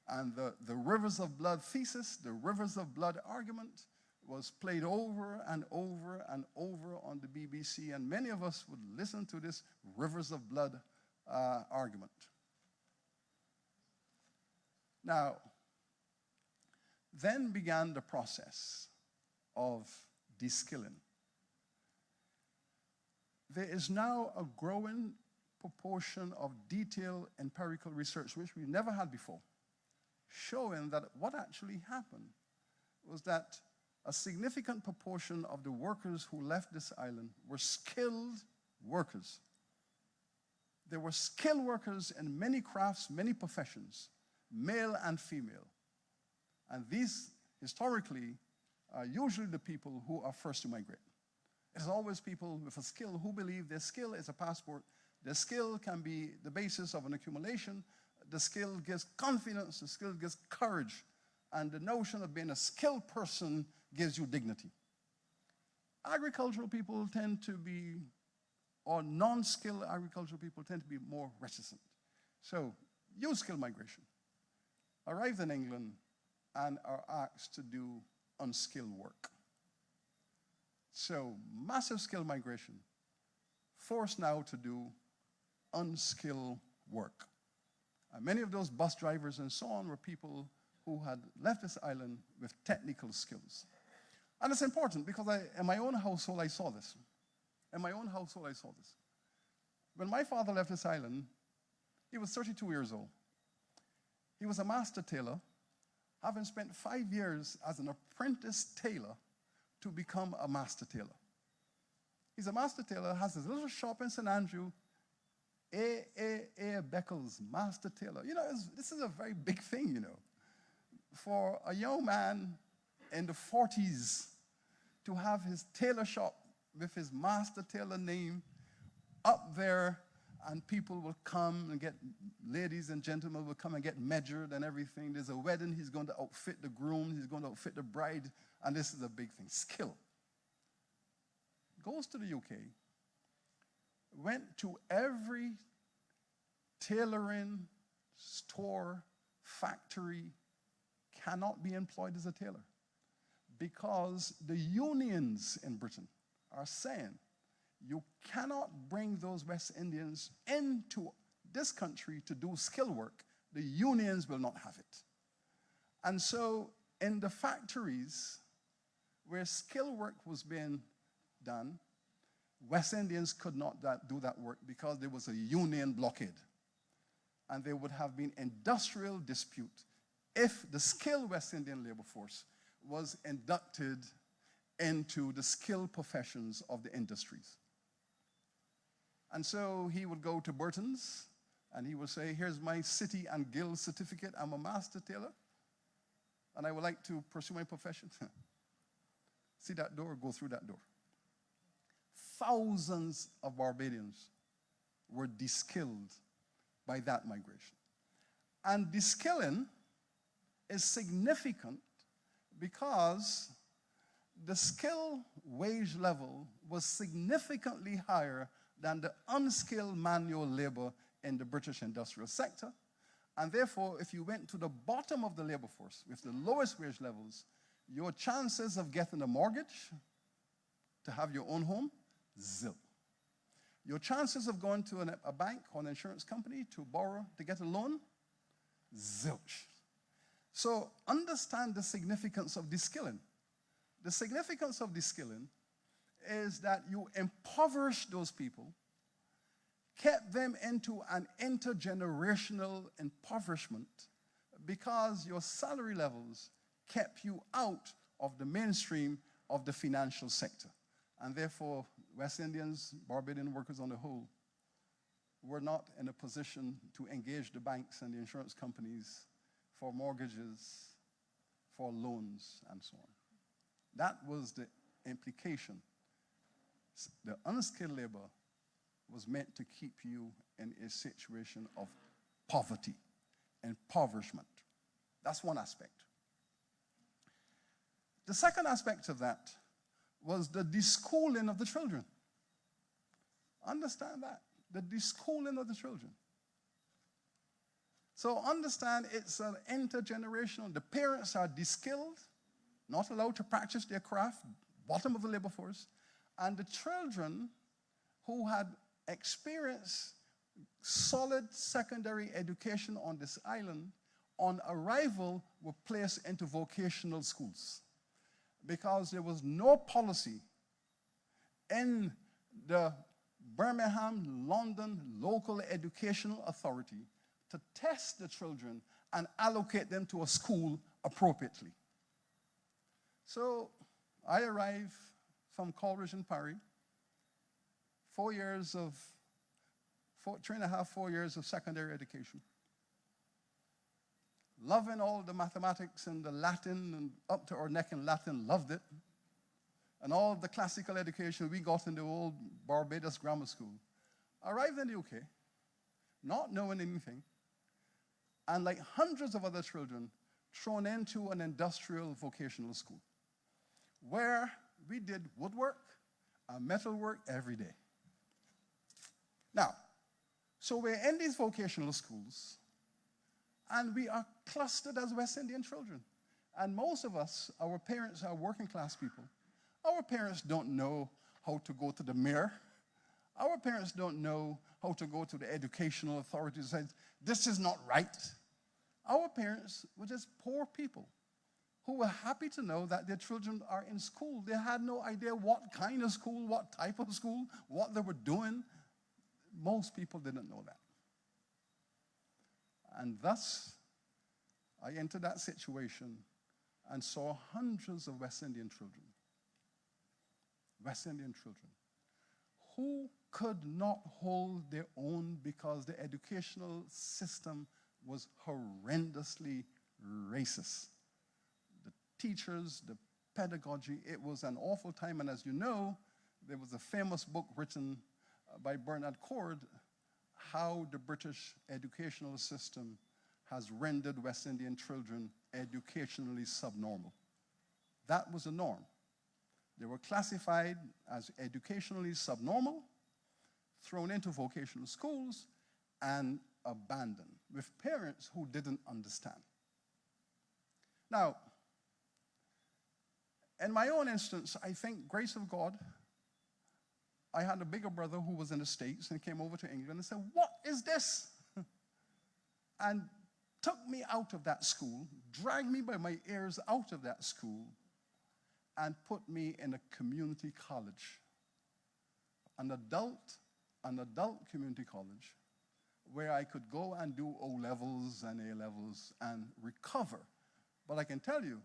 And the rivers of blood thesis, the rivers of blood argument, was played over and over and over on the BBC, and many of us would listen to this rivers of blood argument. Now, then began the process of de-skilling. There is now a growing proportion of detailed empirical research, which we've never had before, showing that what actually happened was that a significant proportion of the workers who left this island were skilled workers. There were skilled workers in many crafts, many professions, male and female. And these, historically, are usually the people who are first to migrate. It's always people with a skill who believe their skill is a passport. Their skill can be the basis of an accumulation. The skill gives confidence. The skill gives courage. And the notion of being a skilled person gives you dignity. Agricultural people tend to be, or non-skilled agricultural people tend to be more reticent. So, use skilled migration. Arrived in England and are asked to do unskilled work. So, massive skilled migration, forced now to do unskilled work. And many of those bus drivers and so on were people who had left this island with technical skills. And it's important because in my own household, I saw this. In my own household, I saw this. When my father left this island, he was 32 years old. He was a master tailor, having spent 5 years as an apprentice tailor to become a master tailor. He's a master tailor, has his little shop in St. Andrew, Beckles, master tailor. You know, this is a very big thing, you know. For a young man in the 40s to have his tailor shop with his master tailor name up there, and people will come and get, ladies and gentlemen will come and get measured and everything. There's a wedding, he's going to outfit the groom, he's going to outfit the bride, and this is a big thing. Skill. Goes to the UK, went to every tailoring store, factory, cannot be employed as a tailor because the unions in Britain are saying you cannot bring those West Indians into this country to do skill work. The unions will not have it. And so in the factories where skill work was being done, West Indians could not do that work because there was a union blockade. And there would have been industrial dispute if the skilled West Indian labor force was inducted into the skilled professions of the industries. And so he would go to Burton's and he would say, here's my city and guild certificate. I'm a master tailor and I would like to pursue my profession. See that door? Go through that door. Thousands of Barbadians were de-skilled by that migration. And de-skilling is significant because the skill wage level was significantly higher than the unskilled manual labor in the British industrial sector. And therefore, if you went to the bottom of the labor force with the lowest wage levels, your chances of getting a mortgage to have your own home, zil. Your chances of going to a bank or an insurance company to borrow, to get a loan, zilch. So understand the significance of de-skilling. The significance of de-skilling is that you impoverish those people, kept them into an intergenerational impoverishment because your salary levels kept you out of the mainstream of the financial sector. And therefore, West Indians, Barbadian workers on the whole, were not in a position to engage the banks and the insurance companies for mortgages, for loans, and so on. That was the implication. The unskilled labor was meant to keep you in a situation of poverty, impoverishment. That's one aspect. The second aspect of that was the deschooling of the children. Understand that. The deschooling of the children. So understand it's an intergenerational. The parents are de-skilled, not allowed to practice their craft, bottom of the labor force. And the children who had experienced solid secondary education on this island, on arrival, were placed into vocational schools because there was no policy in the Birmingham, London local educational authority to test the children and allocate them to a school appropriately. So I arrived from Coleridge in Paris, 3.5, 4 years of secondary education. Loving all the mathematics and the Latin, and up to our neck in Latin, loved it. And all the classical education we got in the old Barbados grammar school. Arrived in the UK, not knowing anything, and like hundreds of other children, thrown into an industrial vocational school, where we did woodwork and metalwork every day. Now, so we're in these vocational schools, and we are clustered as West Indian children. And most of us, our parents are working class people. Our parents don't know how to go to the mayor. Our parents don't know how to go to the educational authorities and say, this is not right. Our parents were just poor people who were happy to know that their children are in school. They had no idea what kind of school, what type of school, what they were doing. Most people didn't know that. And thus, I entered that situation and saw hundreds of West Indian children, who could not hold their own because the educational system was horrendously racist. The teachers, the pedagogy, it was an awful time. And as you know, there was a famous book written by Bernard Cord, How the British Educational System has rendered West Indian children educationally subnormal. That was the norm. They were classified as educationally subnormal, thrown into vocational schools, and abandoned with parents who didn't understand. Now, in my own instance, I think, grace of God, I had a bigger brother who was in the States and came over to England and said, what is this? And took me out of that school, dragged me by my ears out of that school, and put me in a community college, an adult community college, where I could go and do O-levels and A-levels and recover. But I can tell you,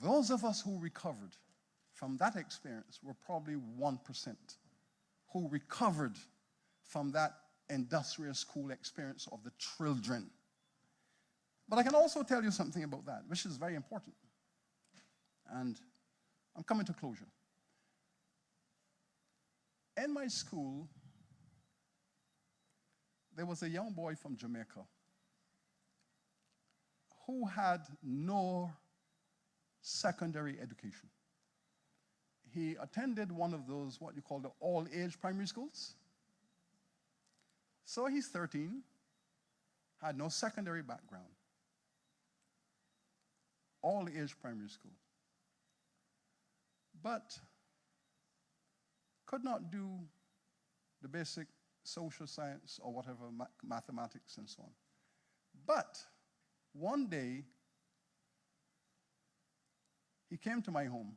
those of us who recovered from that experience were probably 1% who recovered from that industrial school experience of the children. But I can also tell you something about that, which is very important. And I'm coming to closure. In my school, there was a young boy from Jamaica who had no secondary education. He attended one of those, what you call the all-age primary schools. So he's 13, had no secondary background. All-age primary school. But could not do the basic social science or whatever, mathematics and so on. But one day, he came to my home,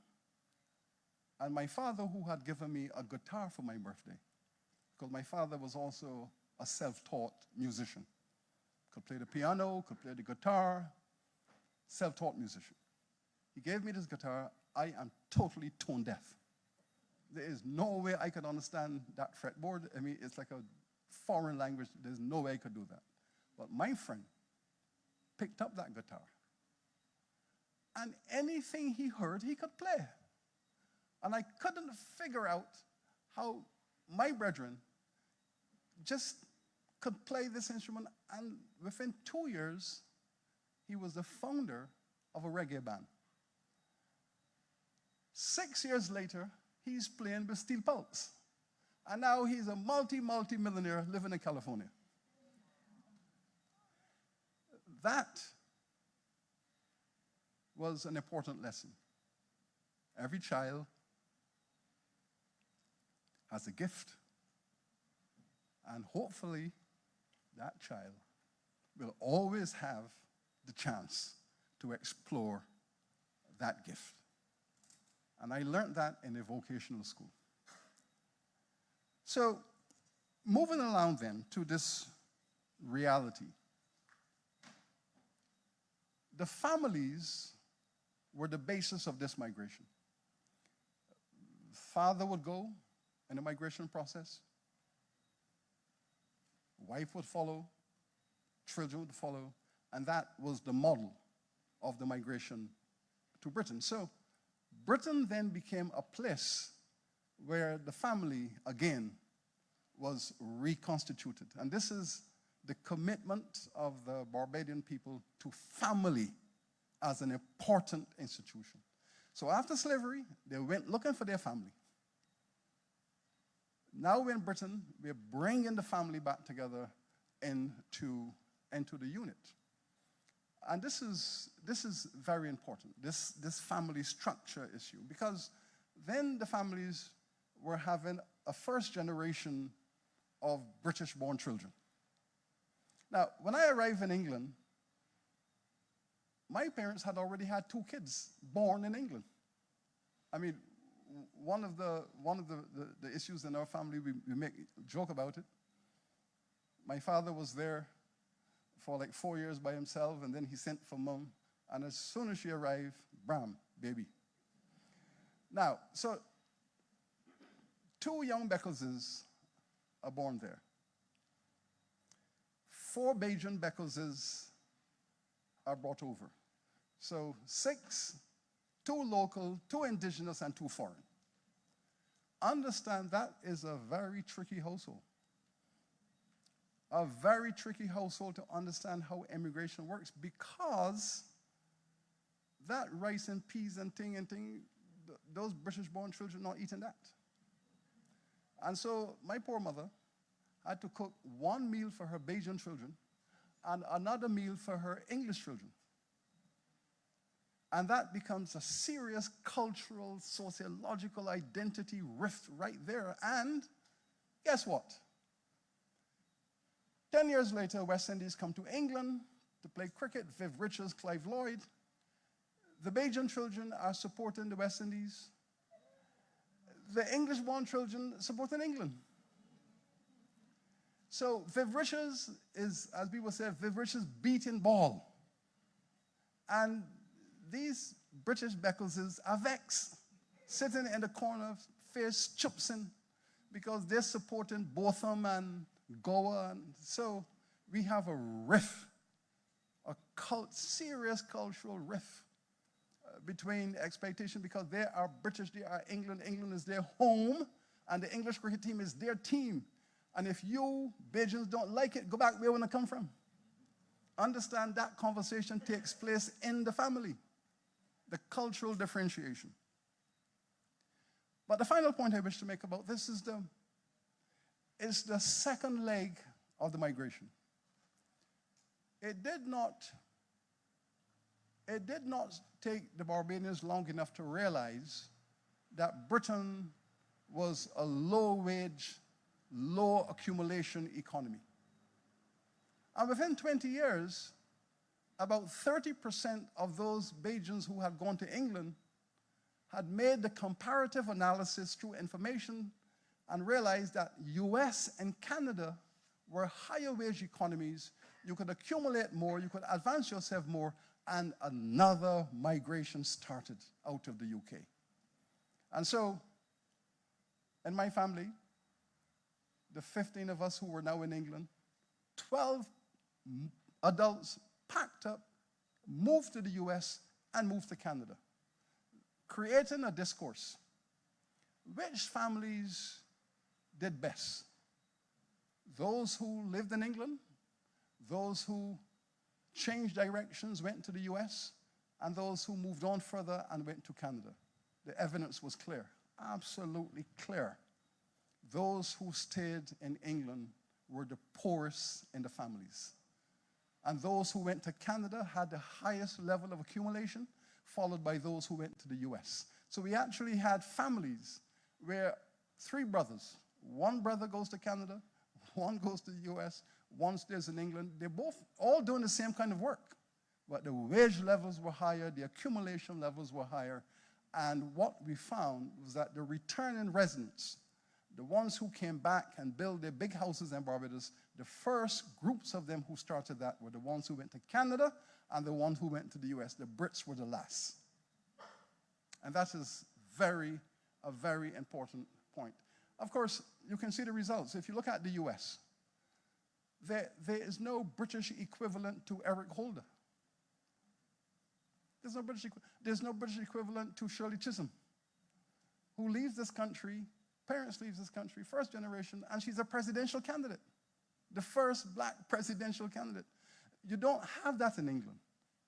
and my father, who had given me a guitar for my birthday, because my father was also a self-taught musician, could play the piano, could play the guitar, self-taught musician. He gave me this guitar. I am totally tone deaf. There is no way I could understand that fretboard. I mean, it's like a foreign language. There's no way I could do that. But my friend picked up that guitar, and anything he heard, he could play. And I couldn't figure out how my brethren just could play this instrument, and within 2 years, he was the founder of a reggae band. 6 years later, he's playing with steel pulps. And now he's a multi-millionaire living in California. That was an important lesson. Every child has a gift, and hopefully that child will always have the chance to explore that gift. And I learned that in a vocational school. So, moving along then to this reality. The families were the basis of this migration. Father would go in the migration process. Wife would follow. Children would follow. And that was the model of the migration to Britain. So Britain then became a place where the family, again, was reconstituted. And this is the commitment of the Barbadian people to family as an important institution. So after slavery, they went looking for their family. Now we're in Britain, we're bringing the family back together into the unit. And this is very important, this family structure issue, because then the families were having a first generation of British-born children. Now, when I arrived in England, my parents had already had 2 kids born in England. I mean, one of the issues in our family, we make a joke about it. My father was there for like 4 years by himself, and then he sent for mom, and as soon as she arrived, bam, baby. Now, so 2 young Beckleses are born there. 4 Bajan Beckleses are brought over. So 6, 2 local, 2 indigenous, and 2 foreign. Understand that is a very tricky household. A very tricky household to understand how immigration works, because that rice and peas and thing, those British-born children not eating that. And so my poor mother had to cook 1 meal for her Bajan children and another meal for her English children. And that becomes a serious cultural, sociological identity rift right there. And guess what? 10 years later, West Indies come to England to play cricket. Viv Richards, Clive Lloyd. The Bajan children are supporting the West Indies. The English-born children supporting England. So Viv Richards is, as people say, Viv Richards beating ball. And these British Beckleses are vexed, sitting in the corner, face chupsing, because they're supporting Botham and Goa. And so we have a rift, a serious cultural rift between expectation, because they are British, they are England, England is their home, and the English cricket team is their team. And if you Bajans don't like it, go back where you want to come from. Understand that conversation takes place in the family, the cultural differentiation. But the final point I wish to make about this is the second leg of the migration. It did not take the Barbadians long enough to realize that Britain was a low-wage, low-accumulation economy. And within 20 years, about 30% of those Bajans who had gone to England had made the comparative analysis through information and realized that US and Canada were higher wage economies. You could accumulate more, you could advance yourself more, and another migration started out of the UK. And so, in my family, the 15 of us who were now in England, 12 adults packed up, moved to the US, and moved to Canada, creating a discourse. Which families did best? Those who lived in England, those who changed directions, went to the US, and those who moved on further and went to Canada. The evidence was clear, absolutely clear, those who stayed in England were the poorest in the families. And those who went to Canada had the highest level of accumulation, followed by those who went to the US. So we actually had families where 3 brothers, one brother goes to Canada, one goes to the US, one stays in England. They're both all doing the same kind of work, but the wage levels were higher, the accumulation levels were higher, and what we found was that the returning residents, the ones who came back and built their big houses in Barbados, the first groups of them who started that were the ones who went to Canada and the ones who went to the US. The Brits were the last. And that is a very important point. Of course, you can see the results. If you look at the US, there is no British equivalent to Eric Holder. There's no British equivalent to Shirley Chisholm, who leaves this country, parents leaves this country, first generation, and she's a presidential candidate, the first black presidential candidate. You don't have that in England.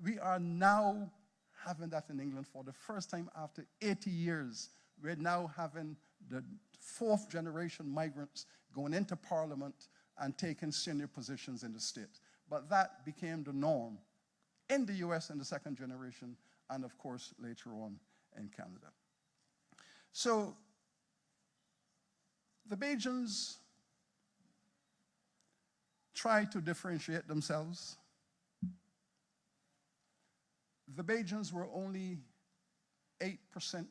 We are now having that in England for the first time after 80 years. We're now having the 4th generation migrants going into parliament and taking senior positions in the state. But that became the norm in the US in the 2nd generation, and of course later on in Canada. So the Bajans tried to differentiate themselves. The Bajans were only 8%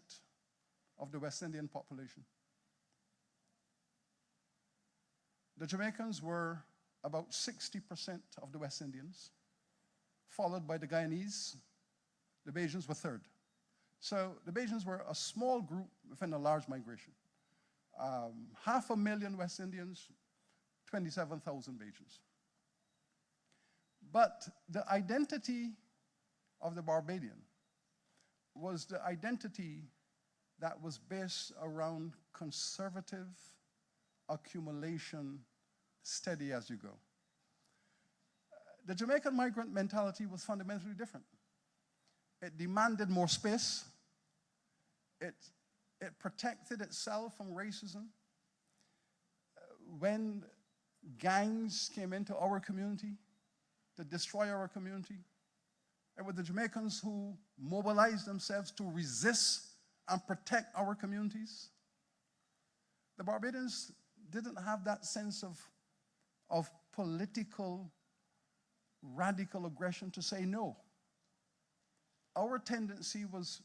of the West Indian population. The Jamaicans were about 60% of the West Indians, followed by the Guyanese. The Bajans were 3rd. So the Bajans were a small group within a large migration. 500,000 West Indians, 27,000 Bajans. But the identity of the Barbadian was the identity that was based around conservative accumulation, steady as you go. The Jamaican migrant mentality was fundamentally different. It demanded more space. It protected itself from racism. When gangs came into our community to destroy our community, it was the Jamaicans who mobilized themselves to resist and protect our communities. The Barbadians didn't have that sense of political radical aggression to say no. Our tendency was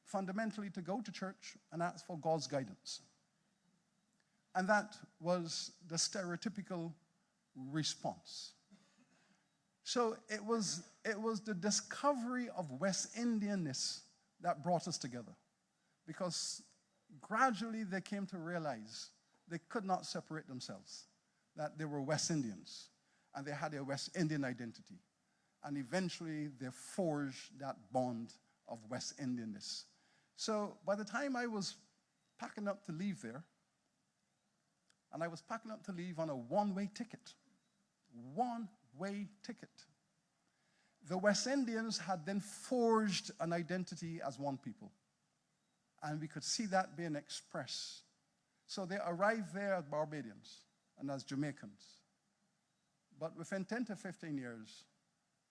fundamentally to go to church and ask for God's guidance. And that was the stereotypical response. So it was the discovery of West Indianness that brought us together, because gradually they came to realize they could not separate themselves, that they were West Indians and they had a West Indian identity. And eventually they forged that bond of West Indianness. So by the time I was packing up to leave there, and I was packing up to leave on a one-way ticket, the West Indians had then forged an identity as one people. And we could see that being expressed. So they arrived there as Barbadians and as Jamaicans. But within 10 to 15 years,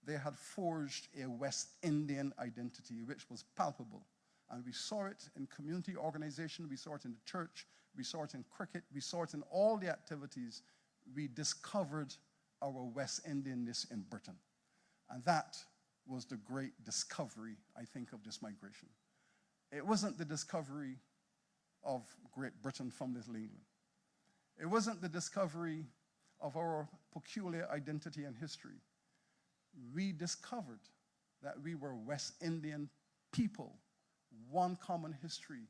they had forged a West Indian identity, which was palpable. And we saw it in community organization, we saw it in the church, we saw it in cricket, we saw it in all the activities. We discovered our West Indianness in Britain. And that was the great discovery, I think, of this migration. It wasn't the discovery of Great Britain from Little England. It wasn't the discovery of our peculiar identity and history. We discovered that we were West Indian people, one common history,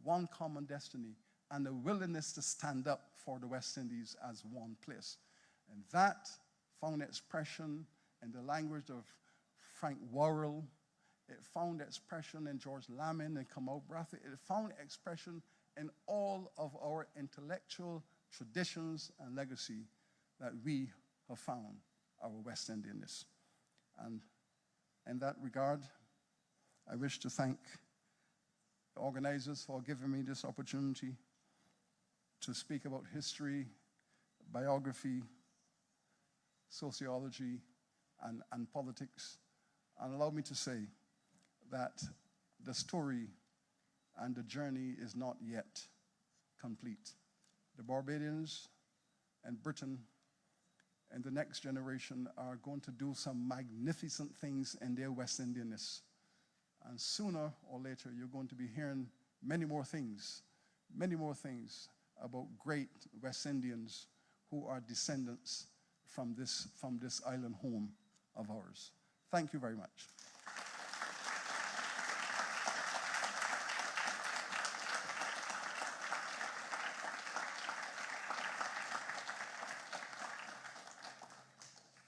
one common destiny, and a willingness to stand up for the West Indies as one place. And that found expression in the language of Frank Worrell. It found expression in George Lamin and Kamau Brathwaite. It found expression in all of our intellectual traditions and legacy that we have found our West Indianness. And in that regard, I wish to thank the organizers for giving me this opportunity. to speak about history, biography, sociology, and politics. And allow me to say that the story and the journey is not yet complete. The Barbadians and Britain and the next generation are going to do some magnificent things in their West Indianness. And sooner or later, you're going to be hearing many more things about great West Indians who are descendants from this island home of ours. Thank you very much.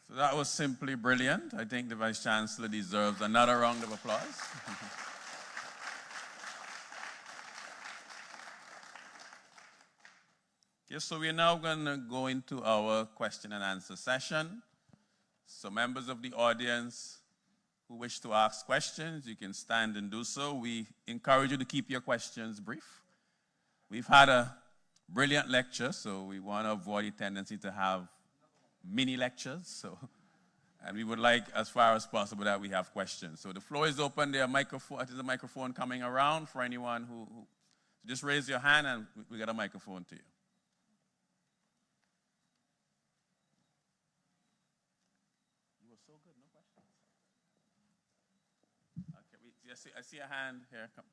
So that was simply brilliant. I think the Vice Chancellor deserves another round of applause. Yes, so we're now going to go into our question and answer session. So members of the audience who wish to ask questions, you can stand and do so. We encourage you to keep your questions brief. We've had a brilliant lecture, so we want to avoid the tendency to have mini lectures. And we would like, as far as possible, that we have questions. So the floor is open. There's a microphone coming around for anyone who just raise your hand and we got a microphone to you. You were so good, no questions. Okay, I see a hand here. Come.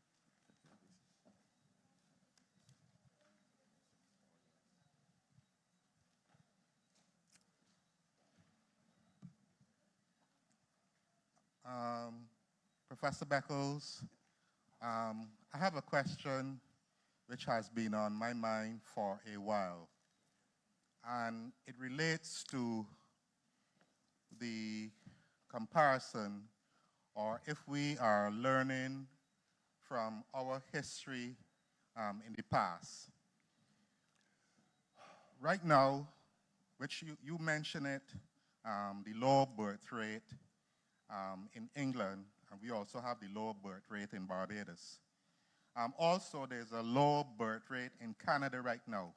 Professor Beckles, I have a question which has been on my mind for a while, and it relates to the comparison, or if we are learning from our history in the past. Right now, which you mentioned it, the low birth rate in England, and we also have the low birth rate in Barbados. Also, there's a low birth rate in Canada right now.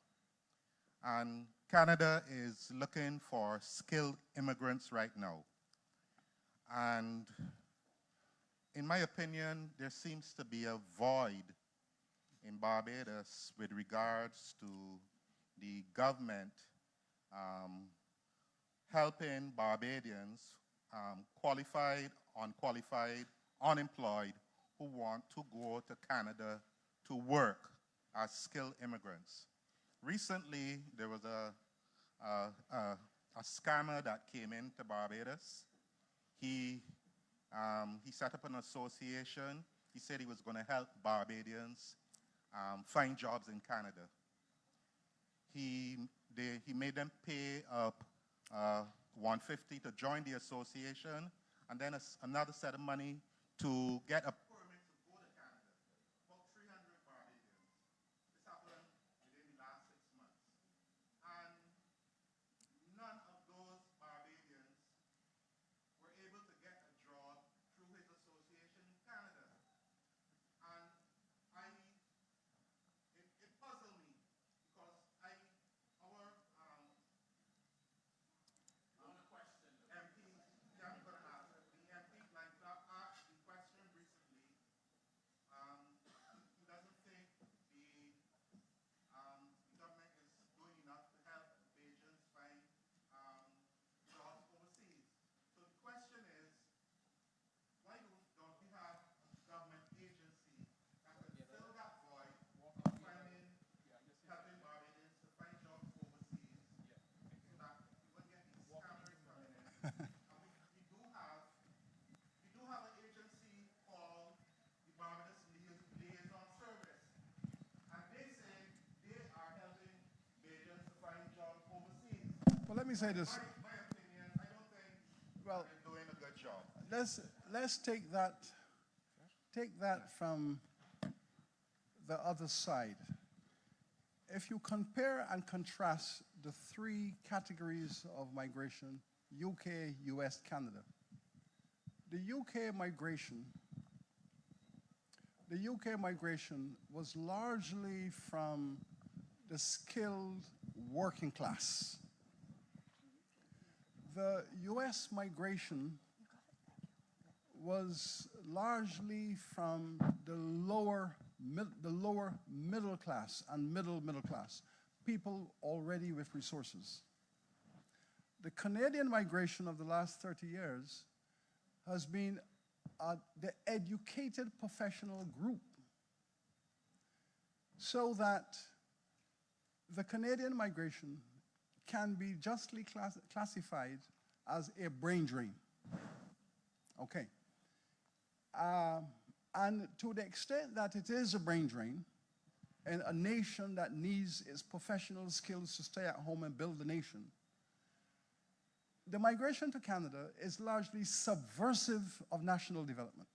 And Canada is looking for skilled immigrants right now. And in my opinion, there seems to be a void in Barbados with regards to the government helping Barbadians, qualified, unqualified, unemployed, who want to go to Canada to work as skilled immigrants. Recently, there was a scammer that came into Barbados. He set up an association. He said he was going to help Barbadians find jobs in Canada. He made them pay up $150 to join the association, and then another set of money to get a permit to go to Canada. About 300 Barbadians. This happened within the last 6 months. And none of those Barbadians were able to get a job through his association in Canada. And it puzzled me because our
Well, let me say this.
My opinion, I don't think
Well,
they're doing a good job.
let's take that from the other side. If you compare and contrast the three categories of migration, UK, US, Canada, the UK migration was largely from the skilled working class. The US migration was largely from the lower middle class and middle class, people already with resources. The Canadian migration of the last 30 years has been the educated professional group, so that the Canadian migration can be justly classified as a brain drain. Okay. And to the extent that it is a brain drain, in a nation that needs its professional skills to stay at home and build the nation, the migration to Canada is largely subversive of national development.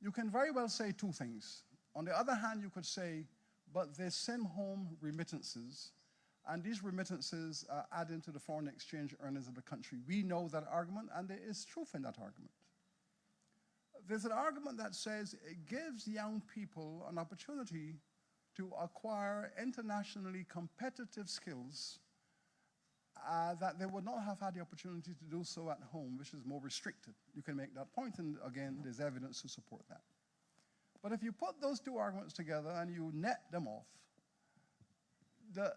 You can very well say two things. On the other hand, you could say, but they send home remittances, and these remittances are adding to the foreign exchange earnings of the country. We know that argument, and there is truth in that argument. There's an argument that says it gives young people an opportunity to acquire internationally competitive skills that they would not have had the opportunity to do so at home, which is more restricted. You can make that point, and again, there's evidence to support that. But if you put those two arguments together and you net them off, the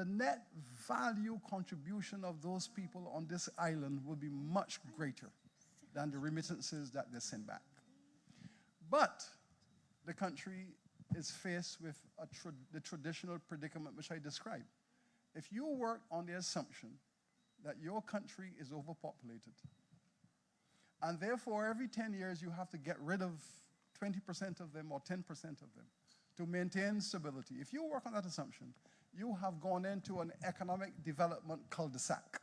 net value contribution of those people on this island will be much greater than the remittances that they send back. But the country is faced with the traditional predicament which I described. If you work on the assumption that your country is overpopulated, and therefore every 10 years you have to get rid of 20% of them or 10% of them to maintain stability, if you work on that assumption, you have gone into an economic development cul-de-sac.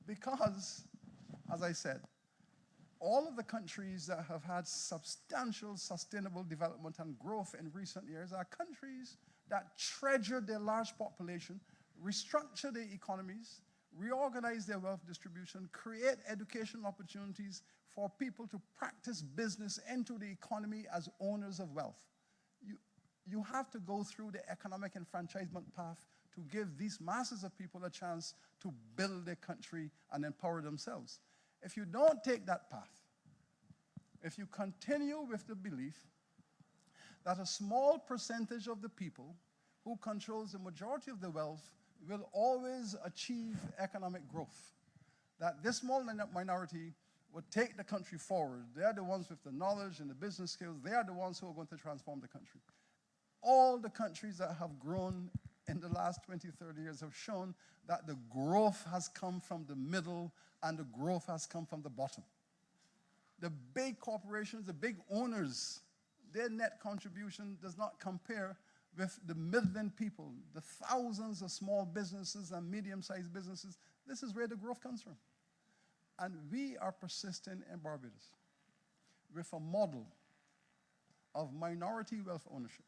Because, as I said, all of the countries that have had substantial sustainable development and growth in recent years are countries that treasure their large population, restructure their economies, reorganize their wealth distribution, create educational opportunities for people to practice business into the economy as owners of wealth. You have to go through the economic enfranchisement path to give these masses of people a chance to build their country and empower themselves. If you don't take that path, if you continue with the belief that a small percentage of the people who controls the majority of the wealth will always achieve economic growth, that this small minority would take the country forward. They are the ones with the knowledge and the business skills. They are the ones who are going to transform the country. All the countries that have grown in the last 20, 30 years have shown that the growth has come from the middle and the growth has come from the bottom. The big corporations, the big owners, their net contribution does not compare with the million people, the thousands of small businesses and medium-sized businesses. This is where the growth comes from. And we are persisting in Barbados with a model of minority wealth ownership,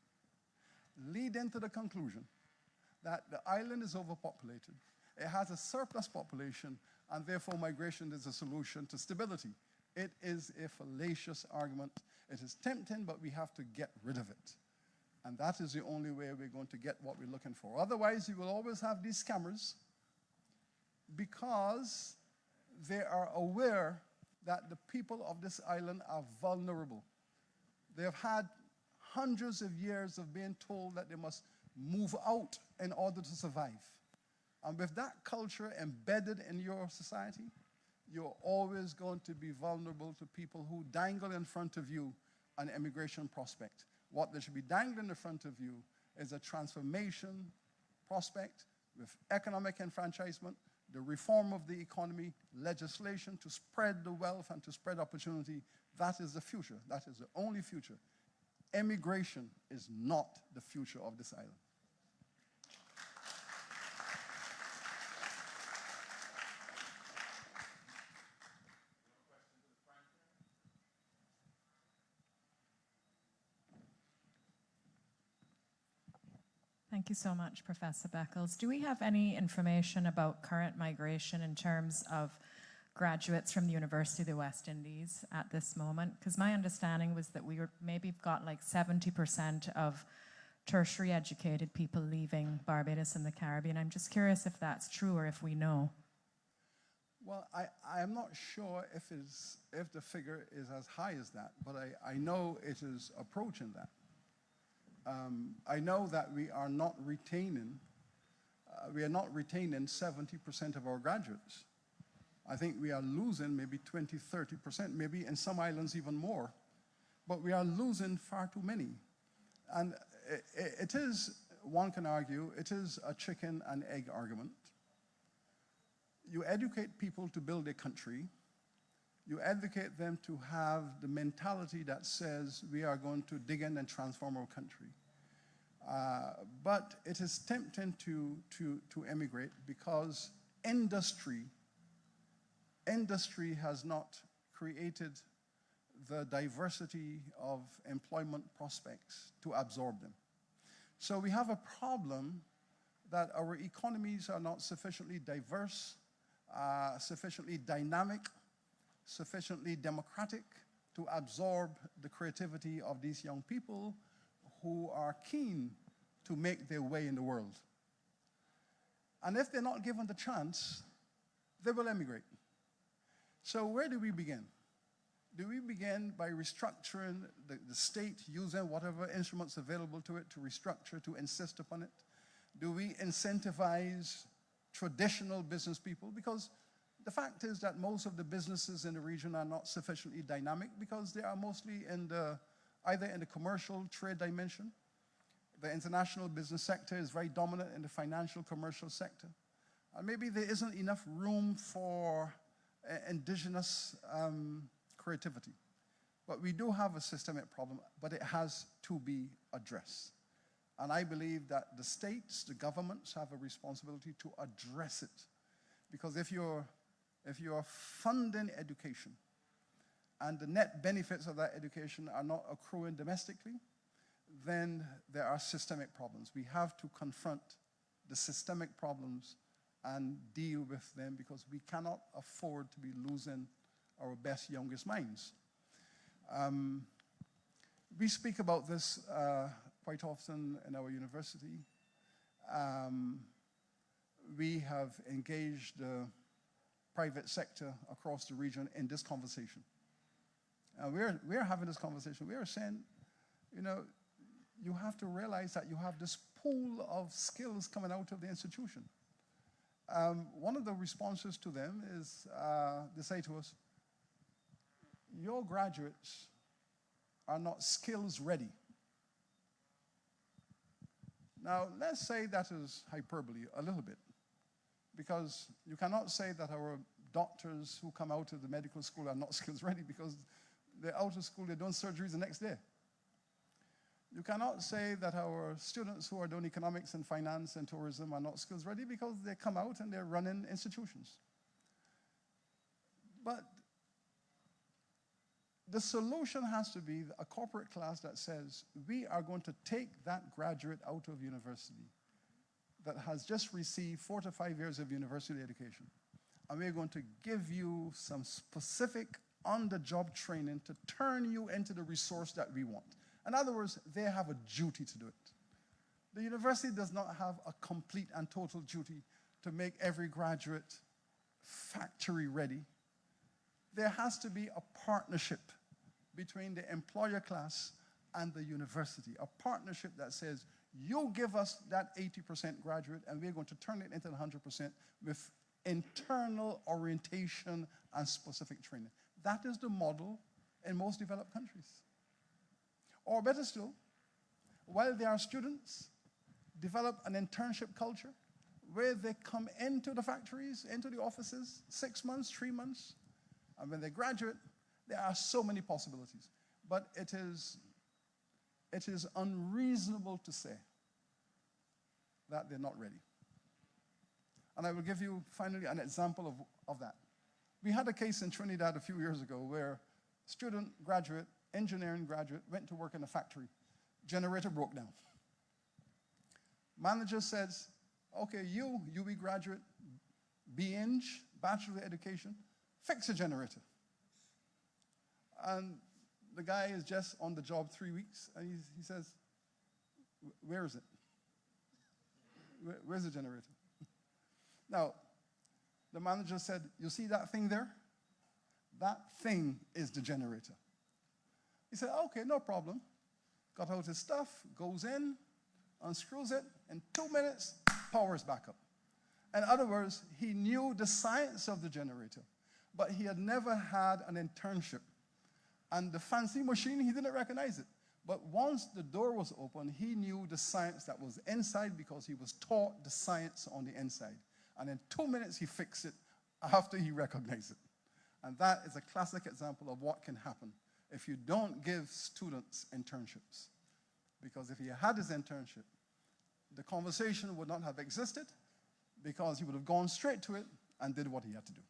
leading to the conclusion that the island is overpopulated. It has a surplus population, and therefore migration is a solution to stability. It is a fallacious argument. It is tempting, but we have to get rid of it. And that is the only way we're going to get what we're looking for. Otherwise, you will always have these scammers because they are aware that the people of this island are vulnerable. They have had hundreds of years of being told that they must move out in order to survive. And with that culture embedded in your society, you're always going to be vulnerable to people who dangle in front of you an immigration prospect. What they should be dangling in front of you is a transformation prospect with economic enfranchisement, the reform of the economy, legislation to spread the wealth and to spread opportunity. That is the future. That is the only future. Immigration is not the future of this island.
Thank you so much, Professor Beckles. Do we have any information about current migration in terms of graduates from the University of the West Indies at this moment? Because my understanding was that we were maybe got like 70% of tertiary educated people leaving Barbados and the Caribbean. I'm just curious if that's true or if we know.
Well, I am not sure if the figure is as high as that, but I know it is approaching that. I know that we are not retaining 70% of our graduates. I think we are losing maybe 20, 30%, maybe in some islands even more. But we are losing far too many. And it is, one can argue, it is a chicken and egg argument. You educate people to build a country. You educate them to have the mentality that says we are going to dig in and transform our country. But it is tempting to emigrate because industry has not created the diversity of employment prospects to absorb them. So we have a problem that our economies are not sufficiently diverse, sufficiently dynamic, sufficiently democratic to absorb the creativity of these young people who are keen to make their way in the world. And if they're not given the chance, they will emigrate. So where do we begin? Do we begin by restructuring the state, using whatever instruments available to it to restructure, to insist upon it? Do we incentivize traditional business people? Because the fact is that most of the businesses in the region are not sufficiently dynamic because they are mostly either in the commercial trade dimension. The international business sector is very dominant in the financial commercial sector. And maybe there isn't enough room for indigenous creativity. But we do have a systemic problem, but it has to be addressed. And I believe that the states, the governments have a responsibility to address it. Because if you're funding education and the net benefits of that education are not accruing domestically, then there are systemic problems. We have to confront the systemic problems and deal with them because we cannot afford to be losing our best, youngest minds. We speak about this quite often in our university. We have engaged the private sector across the region in this conversation. We're having this conversation. We are saying, you have to realize that you have this pool of skills coming out of the institution. One of the responses to them is they say to us, your graduates are not skills ready. Now, let's say that is hyperbole a little bit, because you cannot say that our doctors who come out of the medical school are not skills ready because they're out of school, they're doing surgeries the next day. You cannot say that our students who are doing economics and finance and tourism are not skills ready because they come out and they're running institutions. But the solution has to be a corporate class that says, we are going to take that graduate out of university that has just received 4 to 5 years of university education, and we're going to give you some specific on-the-job training to turn you into the resource that we want. In other words, they have a duty to do it. The university does not have a complete and total duty to make every graduate factory ready. There has to be a partnership between the employer class and the university, a partnership that says, you give us that 80% graduate and we're going to turn it into 100% with internal orientation and specific training. That is the model in most developed countries. Or better still, while they are students, develop an internship culture where they come into the factories, into the offices, 6 months, 3 months, and when they graduate, there are so many possibilities. But it is unreasonable to say that they're not ready. And I will give you finally an example of that. We had a case in Trinidad a few years ago where student, graduate, engineering graduate went to work in a factory. Generator broke down. Manager says, okay, you UB graduate, BEng, Bachelor of Education, fix a generator. And the guy is just on the job 3 weeks, and he says, Where is it? Where's the generator? Now, the manager said, you see that thing there? That thing is the generator. He said, okay, no problem. Got out his stuff, goes in, unscrews it, in 2 minutes, power's back up. In other words, he knew the science of the generator, but he had never had an internship. And the fancy machine, he didn't recognize it. But once the door was open, he knew the science that was inside because he was taught the science on the inside. And in 2 minutes, he fixed it after he recognized it. And that is a classic example of what can happen if you don't give students internships. Because if he had his internship, the conversation would not have existed because he would have gone straight to it and did what he had to do.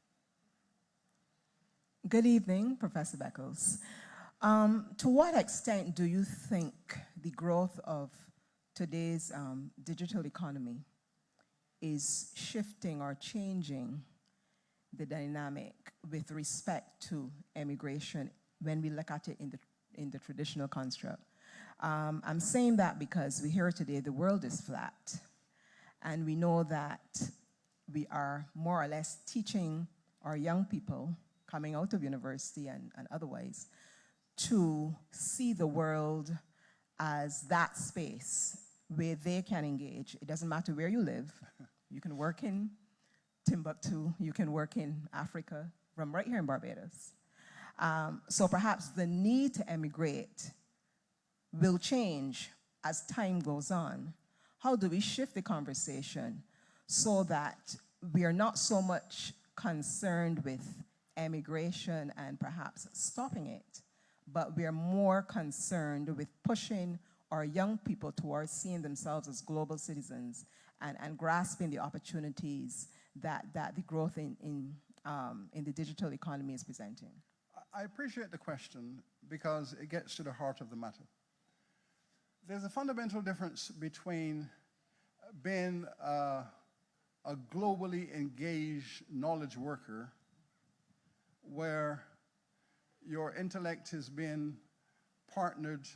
Good evening, Professor Beckles. To what extent do you think the growth of today's digital economy is shifting or changing the dynamic with respect to immigration when we look at it in the traditional construct? I'm saying that because we hear today the world is flat, and we know that we are more or less teaching our young people coming out of university and otherwise to see the world as that space where they can engage. It doesn't matter where you live. You can work in Timbuktu, you can work in Africa, from right here in Barbados. So perhaps the need to emigrate will change as time goes on. How do we shift the conversation so that we are not so much concerned with emigration and perhaps stopping it, but we are more concerned with pushing our young people towards seeing themselves as global citizens and grasping the opportunities that the growth in the digital economy is presenting?
I appreciate the question because it gets to the heart of the matter. There's a fundamental difference between being a globally engaged knowledge worker where your intellect has been partnered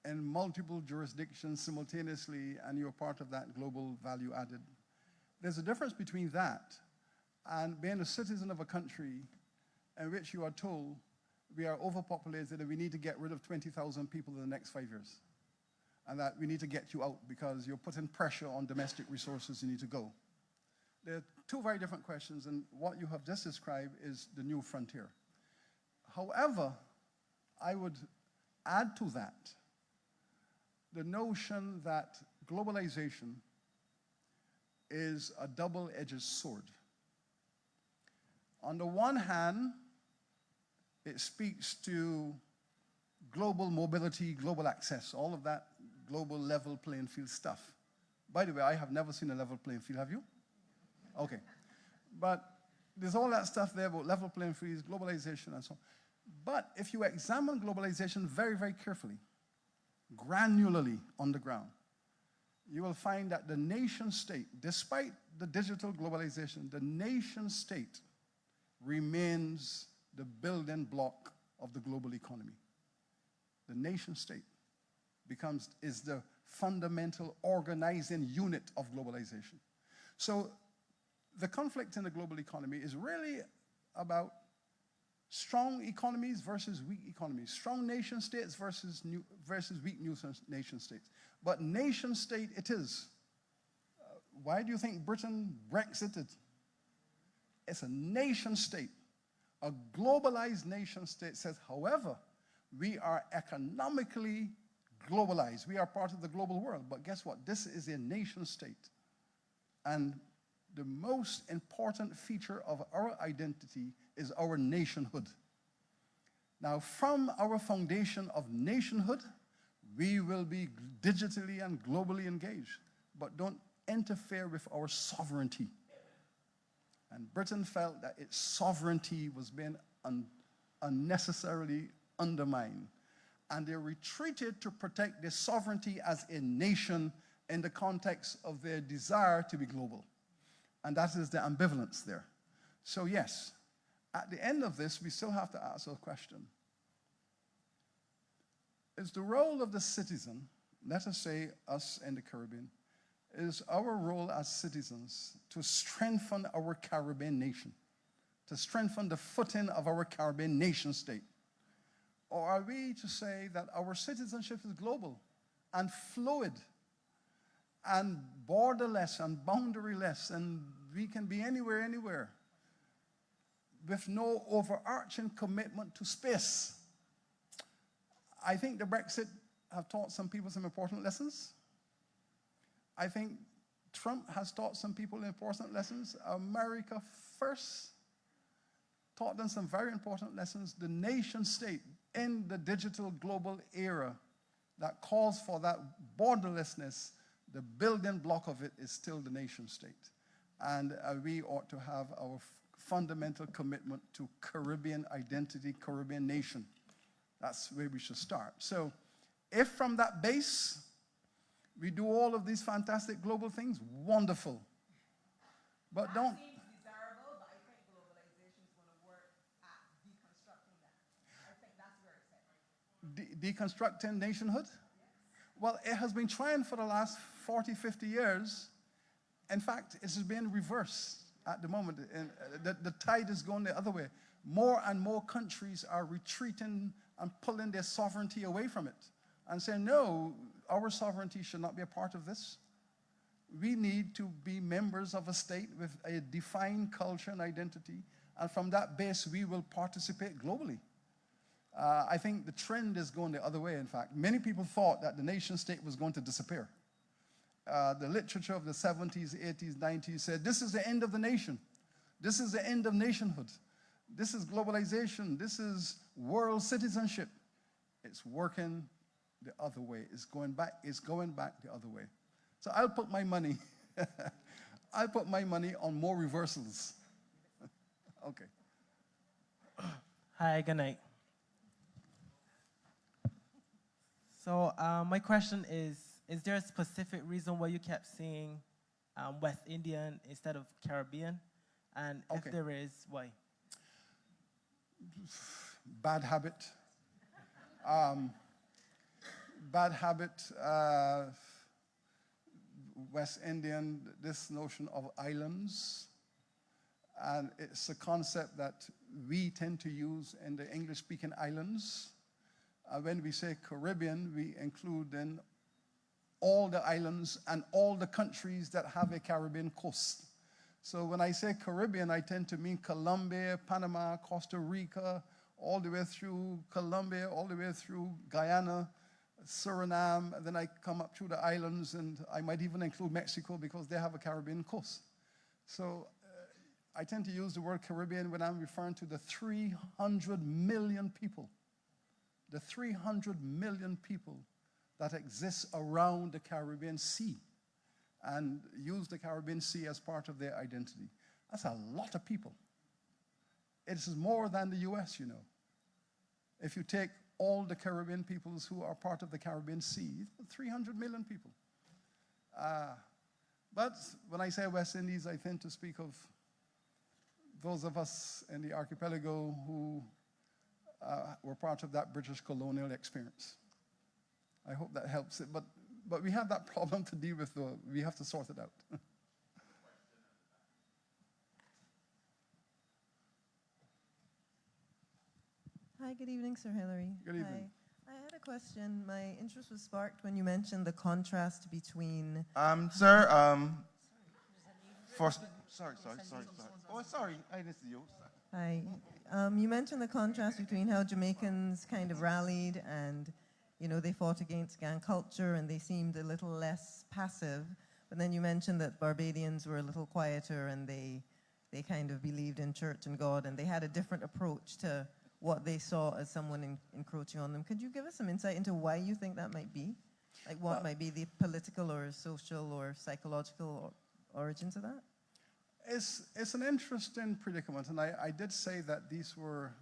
in multiple jurisdictions simultaneously and you're part of that global value added. There's a difference between that and being a citizen of a country in which you are told we are overpopulated and we need to get rid of 20,000 people in the next 5 years. And that we need to get you out because you're putting pressure on domestic resources, you need to go. There are two very different questions, and what you have just described is the new frontier. However, I would add to that the notion that globalization is a double-edged sword. On the one hand, it speaks to global mobility, global access, all of that global level playing field stuff. By the way, I have never seen a level playing field, have you? Okay. But there's all that stuff there about level playing fields, globalization, and so on. But if you examine globalization very, very carefully, granularly on the ground, you will find that the nation state, despite the digital globalization, the nation state remains the building block of the global economy. The nation state is the fundamental organizing unit of globalization. So the conflict in the global economy is really about strong economies versus weak economies, strong nation states versus weak nation states. But nation state it is. Why do you think Britain Brexited? It's a nation state. A globalized nation state says, however, we are economically globalized. We are part of the global world. But guess what? This is a nation state. And the most important feature of our identity is our nationhood. Now, from our foundation of nationhood, we will be digitally and globally engaged, but don't interfere with our sovereignty. And Britain felt that its sovereignty was being unnecessarily undermined. And they retreated to protect their sovereignty as a nation in the context of their desire to be global. And that is the ambivalence there. So yes, at the end of this, we still have to ask a question. Is the role of the citizen let us say us in the Caribbean, is our role as citizens to strengthen our Caribbean nation, to strengthen the footing of our Caribbean nation state? Or are we to say that our citizenship is global and fluid and borderless and boundaryless, and we can be anywhere, with no overarching commitment to space? I think the Brexit have taught some people some important lessons. I think Trump has taught some people important lessons. America first taught them some very important lessons. The nation state in the digital global era that calls for that borderlessness, the building block of it is still the nation state. And we ought to have our fundamental commitment to Caribbean identity, Caribbean nation. That's where we should start. So if from that base we do all of these fantastic global things, wonderful. But don't...
That seems desirable, but I think globalization is going to work at deconstructing that. I think that's where it's headed.
Deconstructing nationhood? Well, it has been trying for the last 40, 50 years. In fact, it is being reversed at the moment. And the tide is going the other way. More and more countries are retreating and pulling their sovereignty away from it and saying, no, our sovereignty should not be a part of this. We need to be members of a state with a defined culture and identity, and from that base, we will participate globally. I think the trend is going the other way, in fact. Many people thought that the nation state was going to disappear. The literature of the 70s, 80s, 90s said, this is the end of the nation. This is the end of nationhood. This is globalization. This is world citizenship. It's working the other way. It's going back the other way. So I'll put my money, I'll put my money on more reversals. Okay.
Hi, good night. So my question is there a specific reason why you kept saying West Indian instead of Caribbean? And
Okay.
if there is, why?
Bad habit. Bad habit. West Indian, this notion of islands. And it's a concept that we tend to use in the English-speaking islands. When we say Caribbean, we include then all the islands and all the countries that have a Caribbean coast. So when I say Caribbean, I tend to mean Colombia, Panama, Costa Rica, all the way through Colombia, all the way through Guyana, Suriname, and then I come up through the islands, and I might even include Mexico because they have a Caribbean coast. So I tend to use the word Caribbean when I'm referring to the 300 million people, the 300 million people that exist around the Caribbean Sea and use the Caribbean Sea as part of their identity. That's a lot of people. It is more than the US, you know. If you take all the Caribbean peoples who are part of the Caribbean Sea, 300 million people. But when I say West Indies, I tend to speak of those of us in the archipelago who were part of that British colonial experience. I hope that helps it, but we have that problem to deal with, though. We have to sort it out.
Hi, good evening, Sir Hilary.
Good evening.
Hi. I had a question. My interest was sparked when you mentioned the contrast between...
Sir, sorry. Oh, sorry, I didn't see you.
Hi. You mentioned the contrast between how Jamaicans kind of rallied and, you know, they fought against gang culture and they seemed a little less passive. But then you mentioned that Barbadians were a little quieter and they kind of believed in church and God, and they had a different approach to what they saw as someone encroaching on them. Could you give us some insight into why you think that might be? Like what might be the political or social or psychological origins of that?
It's an interesting predicament, and I did say that these were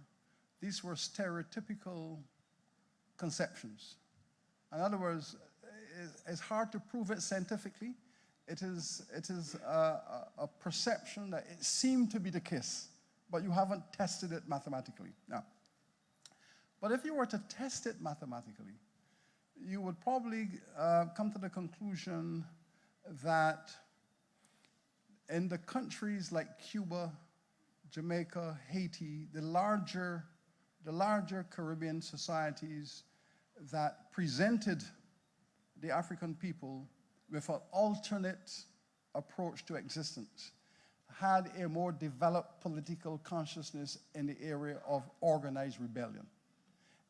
stereotypical conceptions. In other words, it's hard to prove it scientifically. It is a perception that it seemed to be the case, but you haven't tested it mathematically. Now, but if you were to test it mathematically, you would probably come to the conclusion that in the countries like Cuba, Jamaica, Haiti, the larger Caribbean societies that presented the African people with an alternate approach to existence had a more developed political consciousness in the area of organized rebellion.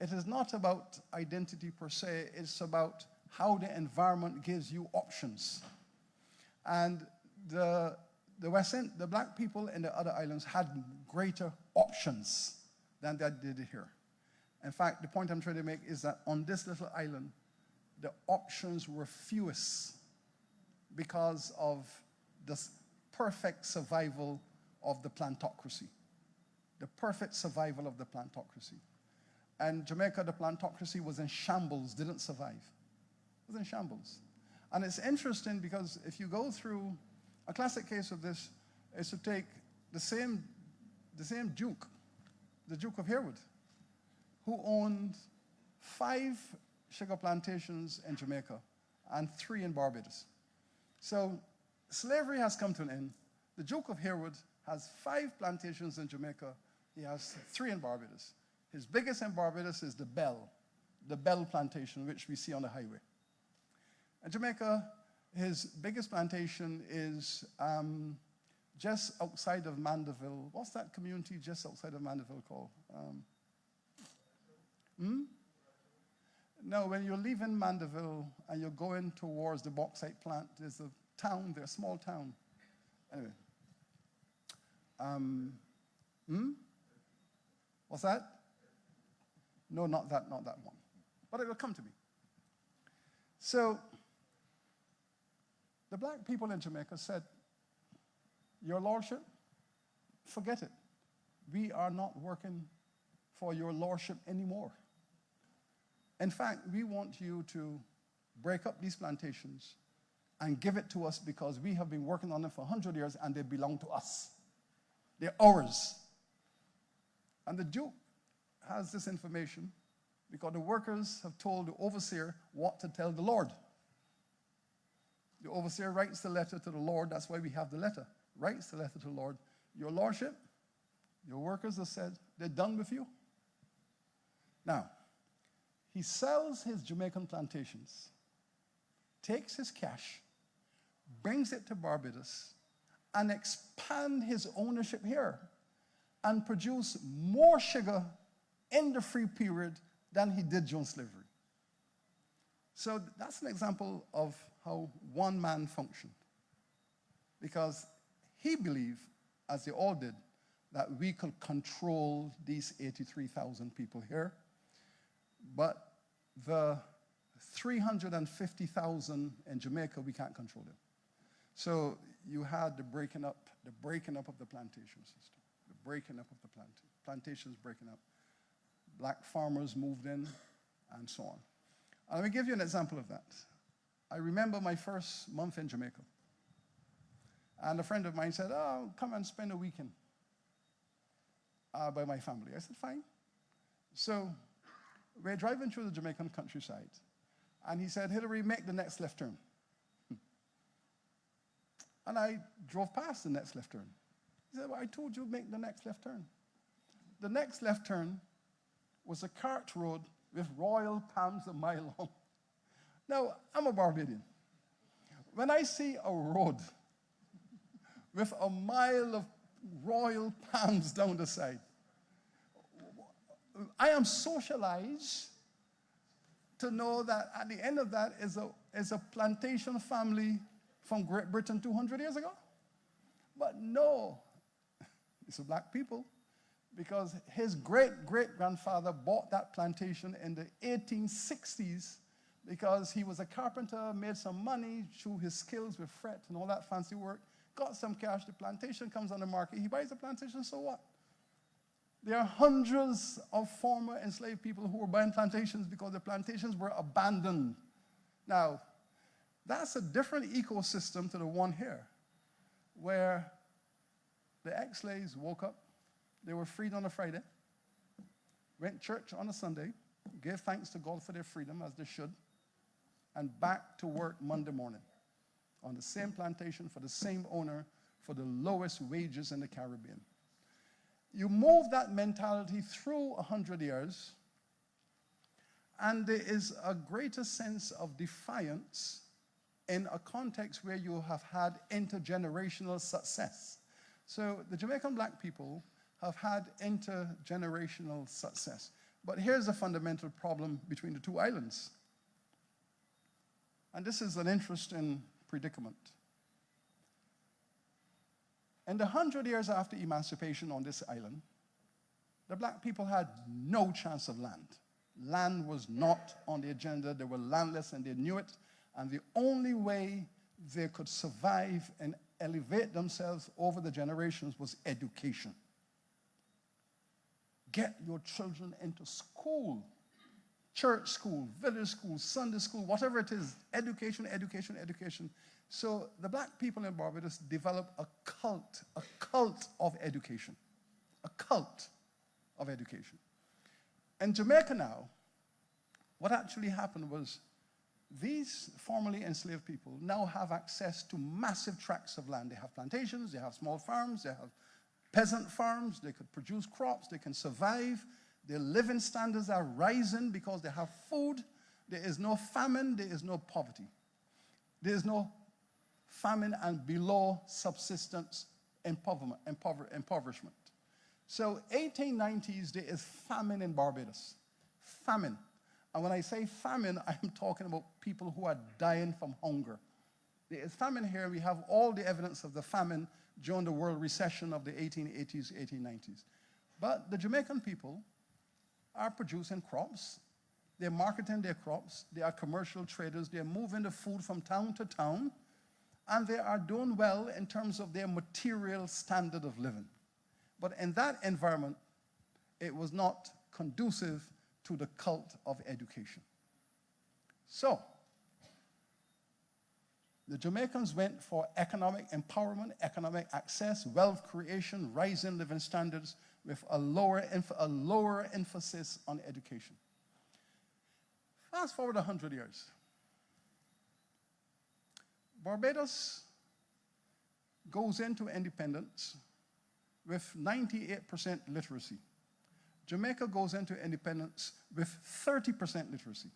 It is not about identity per se, it's about how the environment gives you options. And the black people in the other islands had greater options than they did here. In fact, the point I'm trying to make is that on this little island, the options were fewest because of the perfect survival of the plantocracy. The perfect survival of the plantocracy. And Jamaica, the plantocracy was in shambles, didn't survive. It was in shambles. And it's interesting because if you go through, a classic case of this is to take the same Duke, the Duke of Harewood, who owned 5 sugar plantations in Jamaica and 3 in Barbados. So slavery has come to an end. The Duke of Harewood has 5 plantations in Jamaica. He has 3 in Barbados. His biggest in Barbados is the Bell plantation, which we see on the highway. In Jamaica, his biggest plantation is just outside of Mandeville. What's that community just outside of Mandeville called? No, when you're leaving Mandeville and you're going towards the bauxite plant, there's a town there, a small town. Anyway. What's that? No, not that one. But it will come to me. So, the black people in Jamaica said, Your Lordship, forget it. We are not working for your Lordship anymore. In fact, we want you to break up these plantations and give it to us because we have been working on them for 100 years and they belong to us. They're ours. And the Duke has this information because the workers have told the overseer what to tell the Lord. The overseer writes the letter to the Lord. That's why we have the letter. Writes the letter to the Lord. Your Lordship, your workers have said they're done with you. Now, he sells his Jamaican plantations, takes his cash, brings it to Barbados, and expand his ownership here and produce more sugar in the free period than he did during slavery. So that's an example of how one man functioned. Because he believed, as they all did, that we could control these 83,000 people here. But the 350,000 in Jamaica, we can't control them. So you had the breaking up of the plantation system, the breaking up of the plantations breaking up. Black farmers moved in, and so on. And let me give you an example of that. I remember my first month in Jamaica. And a friend of mine said, oh, come and spend a weekend by my family. I said, fine. So we're driving through the Jamaican countryside. And he said, Hilary, make the next left turn. And I drove past the next left turn. He said, well, I told you make the next left turn. The next left turn was a cart road with royal palms a mile long. Now, I'm a Barbadian. When I see a road with a mile of royal palms down the side, I am socialized to know that at the end of that is a plantation family from Great Britain 200 years ago. But no, it's a black people, because his great-great-grandfather bought that plantation in the 1860s because he was a carpenter, made some money through his skills with fret and all that fancy work, got some cash, the plantation comes on the market, he buys the plantation, so what? There are hundreds of former enslaved people who were buying plantations because the plantations were abandoned. Now, that's a different ecosystem to the one here, where the ex-slaves woke up, they were freed on a Friday, went to church on a Sunday, gave thanks to God for their freedom, as they should, and back to work Monday morning on the same plantation for the same owner for the lowest wages in the Caribbean. You move that mentality through 100 years, and there is a greater sense of defiance in a context where you have had intergenerational success. So the Jamaican black people have had intergenerational success. But here's a fundamental problem between the two islands. And this is an interesting predicament. In the 100 years after emancipation on this island, the black people had no chance of land. Land was not on the agenda. They were landless and they knew it. And the only way they could survive and elevate themselves over the generations was education. Get your children into school, church school, village school, Sunday school, whatever it is, education, education, education. So the black people in Barbados developed a cult of education, a cult of education. In Jamaica now, what actually happened was these formerly enslaved people now have access to massive tracts of land. They have plantations, they have small farms, they have peasant farms, they could produce crops, they can survive. Their living standards are rising because they have food. There is no famine, there is no poverty. There is no famine and below subsistence impoverishment. So 1890s, there is famine in Barbados. Famine. And when I say famine, I'm talking about people who are dying from hunger. There is famine here. We have all the evidence of the famine during the world recession of the 1880s, 1890s. But the Jamaican people are producing crops. They're marketing their crops. They are commercial traders. They're moving the food from town to town. And they are doing well in terms of their material standard of living. But in that environment, it was not conducive to the cult of education. So, the Jamaicans went for economic empowerment, economic access, wealth creation, rising living standards with a lower emphasis on education. Fast forward 100 years. Barbados goes into independence with 98% literacy. Jamaica goes into independence with 30% literacy.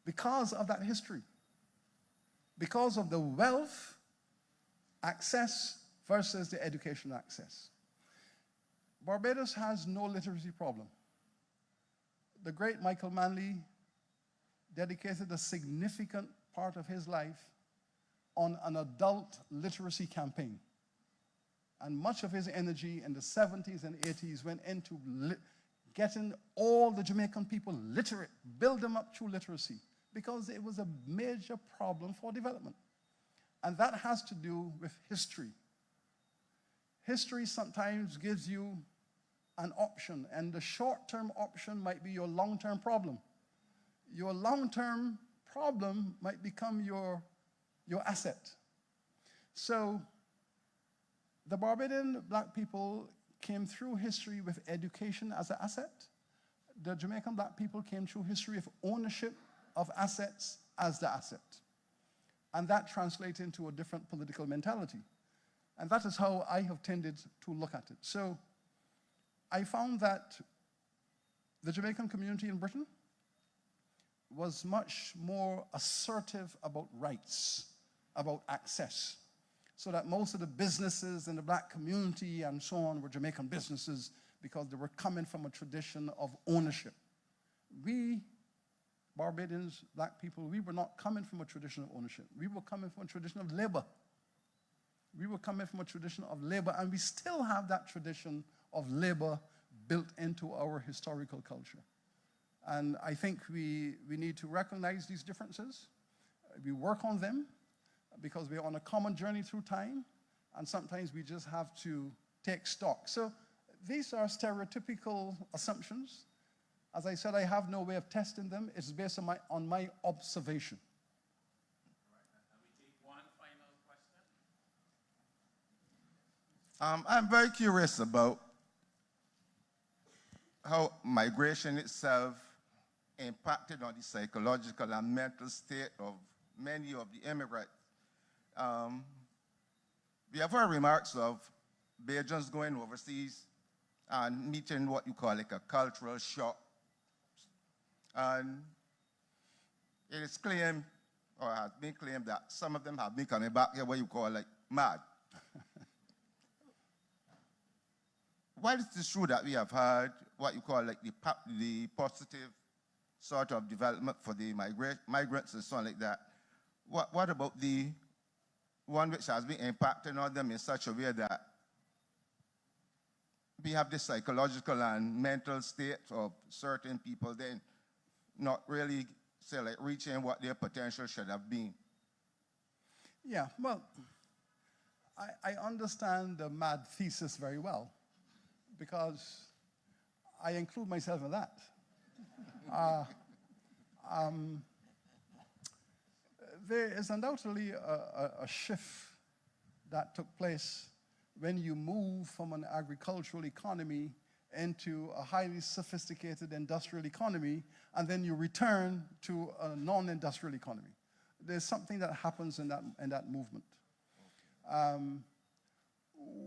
Because of that history, because of the wealth access versus the education access. Barbados has no literacy problem. The great Michael Manley dedicated a significant part of his life on an adult literacy campaign. And much of his energy in the 70s and 80s went into getting all the Jamaican people literate, build them up through literacy, because it was a major problem for development. And that has to do with history. History sometimes gives you an option, and the short-term option might be your long-term problem. Your long-term problem might become your asset. So the Barbadian black people came through history with education as an asset. The Jamaican black people came through history with ownership of assets as the asset. And that translates into a different political mentality. And that is how I have tended to look at it. So I found that the Jamaican community in Britain was much more assertive about rights, about access, so that most of the businesses in the black community and so on were Jamaican businesses because they were coming from a tradition of ownership. We, Barbadians, black people, we were not coming from a tradition of ownership. We were coming from a tradition of labor. We were coming from a tradition of labor, and we still have that tradition of labor built into our historical culture. And I think we need to recognize these differences. We work on them because we're on a common journey through time, and sometimes we just have to take stock. So these are stereotypical assumptions. As I said, I have no way of testing them. It's based on my observation.
Can we take one final question?
I'm very curious about how migration itself impacted on the psychological and mental state of many of the immigrants. We have heard remarks of Bajans going overseas and meeting what you call like a cultural shock. And it is claimed, or has been claimed, that some of them have been coming back here what you call like mad. While it is true that we have had what you call like the positive sort of development for the migrants and so on like that, what about the one which has been impacting on them in such a way that we have this psychological and mental state of certain people then not really, say, like reaching what their potential should have been?
Yeah, well, I understand the mad thesis very well because I include myself in that. There is undoubtedly a shift that took place when you move from an agricultural economy into a highly sophisticated industrial economy, and then you return to a non-industrial economy. There's something that happens in that movement.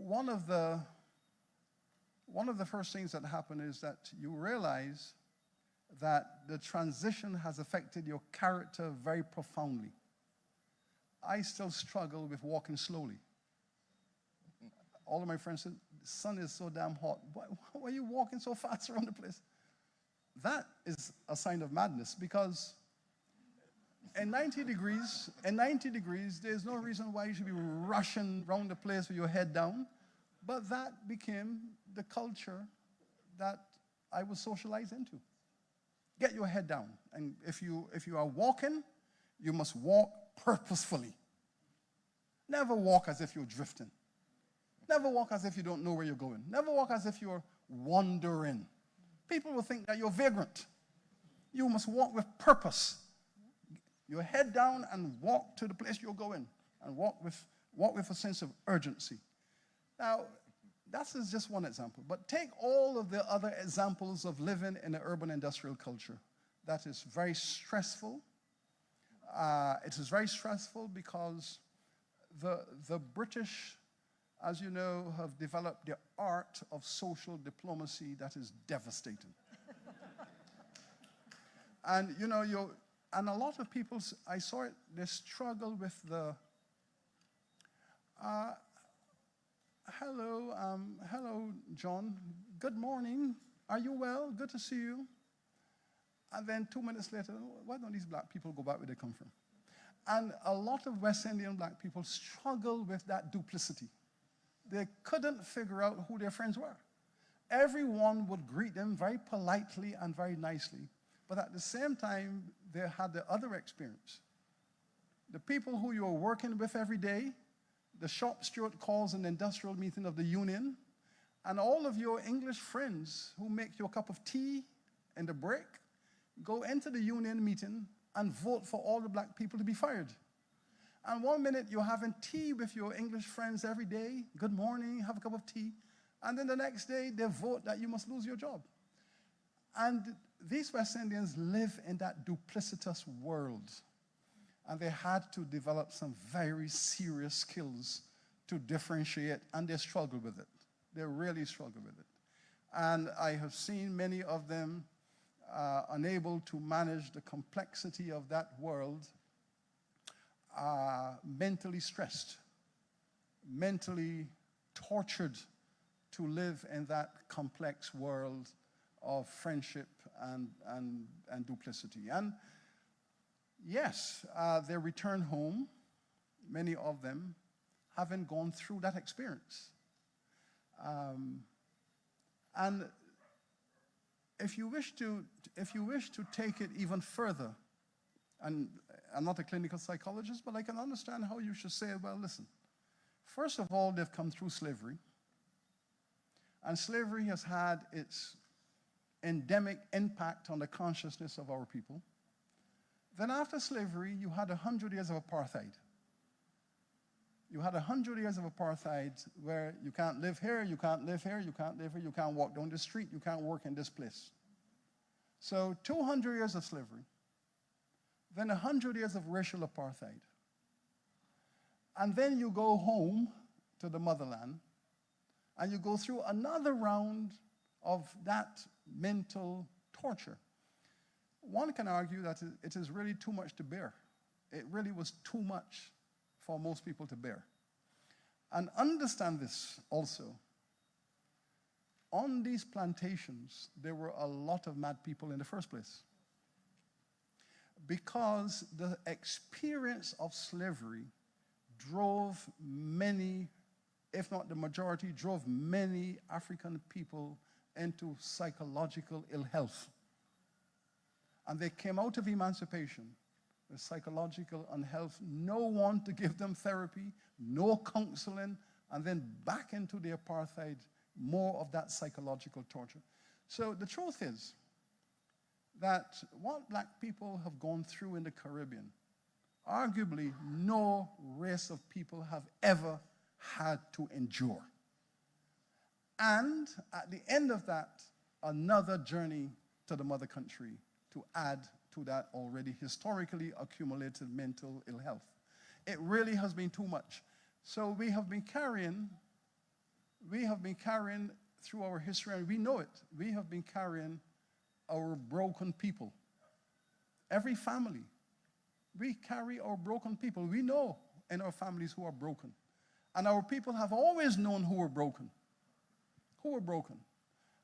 One of the first things that happen is that you realize that the transition has affected your character very profoundly. I still struggle with walking slowly. All of my friends said, the sun is so damn hot. Why are you walking so fast around the place? That is a sign of madness, because in 90 degrees, there's no reason why you should be rushing around the place with your head down. But that became the culture that I was socialized into. Get your head down. And if you are walking, you must walk purposefully. Never walk as if you're drifting. Never walk as if you don't know where you're going. Never walk as if you're wandering. People will think that you're vagrant. You must walk with purpose. Your head down and walk to the place you're going, and walk with a sense of urgency. Now, that is just one example, but take all of the other examples of living in an urban industrial culture. That is very stressful. It is very stressful because the British, as you know, have developed the art of social diplomacy that is devastating. And you know, and a lot of people, I saw it, they struggle with the, hello, John. Good morning. Are you well? Good to see you. And then 2 minutes later, why don't these black people go back where they come from? And a lot of West Indian black people struggle with that duplicity. They couldn't figure out who their friends were. Everyone would greet them very politely and very nicely, but at the same time, they had the other experience. The people who you are working with every day, the shop steward calls an industrial meeting of the union, and all of your English friends who make you a cup of tea in the break go into the union meeting and vote for all the black people to be fired. And 1 minute you're having tea with your English friends every day, good morning, have a cup of tea, and then the next day they vote that you must lose your job. And these West Indians live in that duplicitous world. And they had to develop some very serious skills to differentiate, and they struggle with it. They really struggle with it. And I have seen many of them unable to manage the complexity of that world, mentally stressed, mentally tortured to live in that complex world of friendship and duplicity. And yes, they return home, many of them, having gone through that experience. And if you wish to take it even further, and I'm not a clinical psychologist, but I can understand how you should say, well, listen, first of all, they've come through slavery, and slavery has had its endemic impact on the consciousness of our people. Then after slavery, you had 100 years of apartheid. You had 100 years of apartheid where you can't live here, you can't live here, you can't live here, you can't walk down the street, you can't work in this place. So 200 years of slavery, then 100 years of racial apartheid. And then you go home to the motherland, and you go through another round of that mental torture. One can argue that it is really too much to bear. It really was too much for most people to bear. And understand this also. On these plantations, there were a lot of mad people in the first place. Because the experience of slavery drove many, if not the majority, drove many African people into psychological ill health. And they came out of emancipation with psychological unhealth, no one to give them therapy, no counseling, and then back into the apartheid, more of that psychological torture. So the truth is that what black people have gone through in the Caribbean, arguably no race of people have ever had to endure. And at the end of that, another journey to the mother country to add to that already historically accumulated mental ill health. It really has been too much. So we have been carrying through our history, and we know it, we have been carrying our broken people. Every family, we carry our broken people. We know in our families who are broken. And our people have always known who were broken. Who were broken.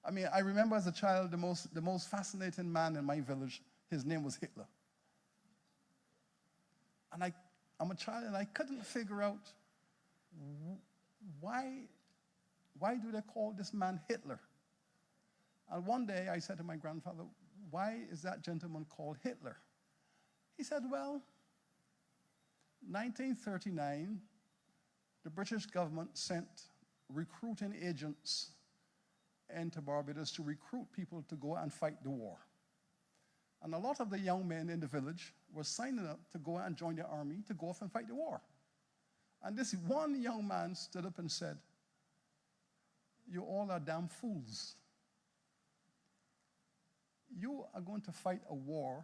I mean, I remember as a child, the most fascinating man in my village, his name was Hitler. And I'm a child, and I couldn't figure out why do they call this man Hitler? And one day I said to my grandfather, why is that gentleman called Hitler? He said, well, 1939, the British government sent recruiting agents into Barbados to recruit people to go and fight the war. And a lot of the young men in the village were signing up to go and join the army to go off and fight the war. And this one young man stood up and said, you all are damn fools. You are going to fight a war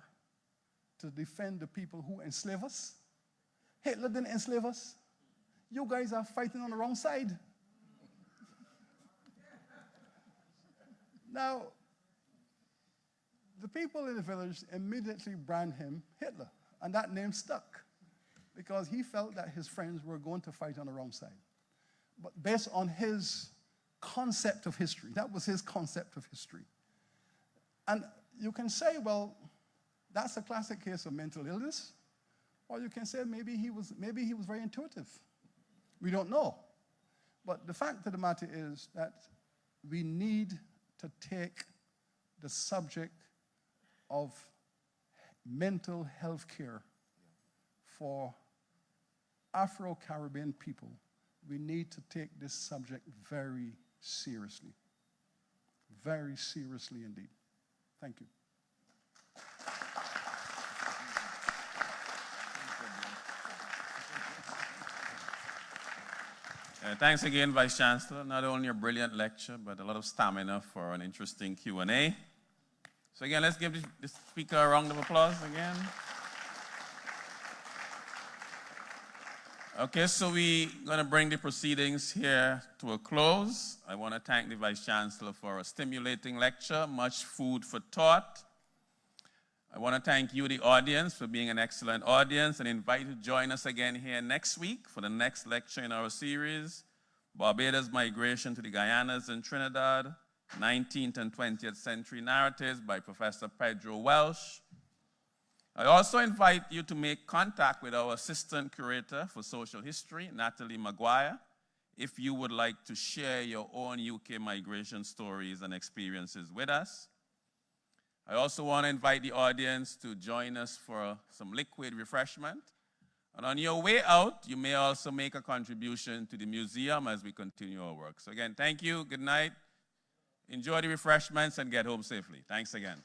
to defend the people who enslave us. Hitler didn't enslave us. You guys are fighting on the wrong side. Now, the people in the village immediately brand him Hitler, and that name stuck because he felt that his friends were going to fight on the wrong side. But based on his concept of history, that was his concept of history. And you can say, well, that's a classic case of mental illness, or you can say maybe he was very intuitive. We don't know. But the fact of the matter is that we need to take the subject of mental health care for Afro-Caribbean people. We need to take this subject very seriously. Very seriously indeed. Thank you.
Thanks again, Vice Chancellor. Not only a brilliant lecture, but a lot of stamina for an interesting Q&A. So again, let's give the speaker a round of applause again. Okay, so we're going to bring the proceedings here to a close. I want to thank the Vice Chancellor for a stimulating lecture, much food for thought. I want to thank you, the audience, for being an excellent audience, and invite you to join us again here next week for the next lecture in our series, Barbados Migration to the Guyanas and Trinidad, 19th and 20th Century Narratives by Professor Pedro Welsh. I also invite you to make contact with our Assistant Curator for Social History, Natalie Maguire, if you would like to share your own UK migration stories and experiences with us. I also want to invite the audience to join us for some liquid refreshment. And on your way out, you may also make a contribution to the museum as we continue our work. So again, thank you, good night. Enjoy the refreshments and get home safely. Thanks again.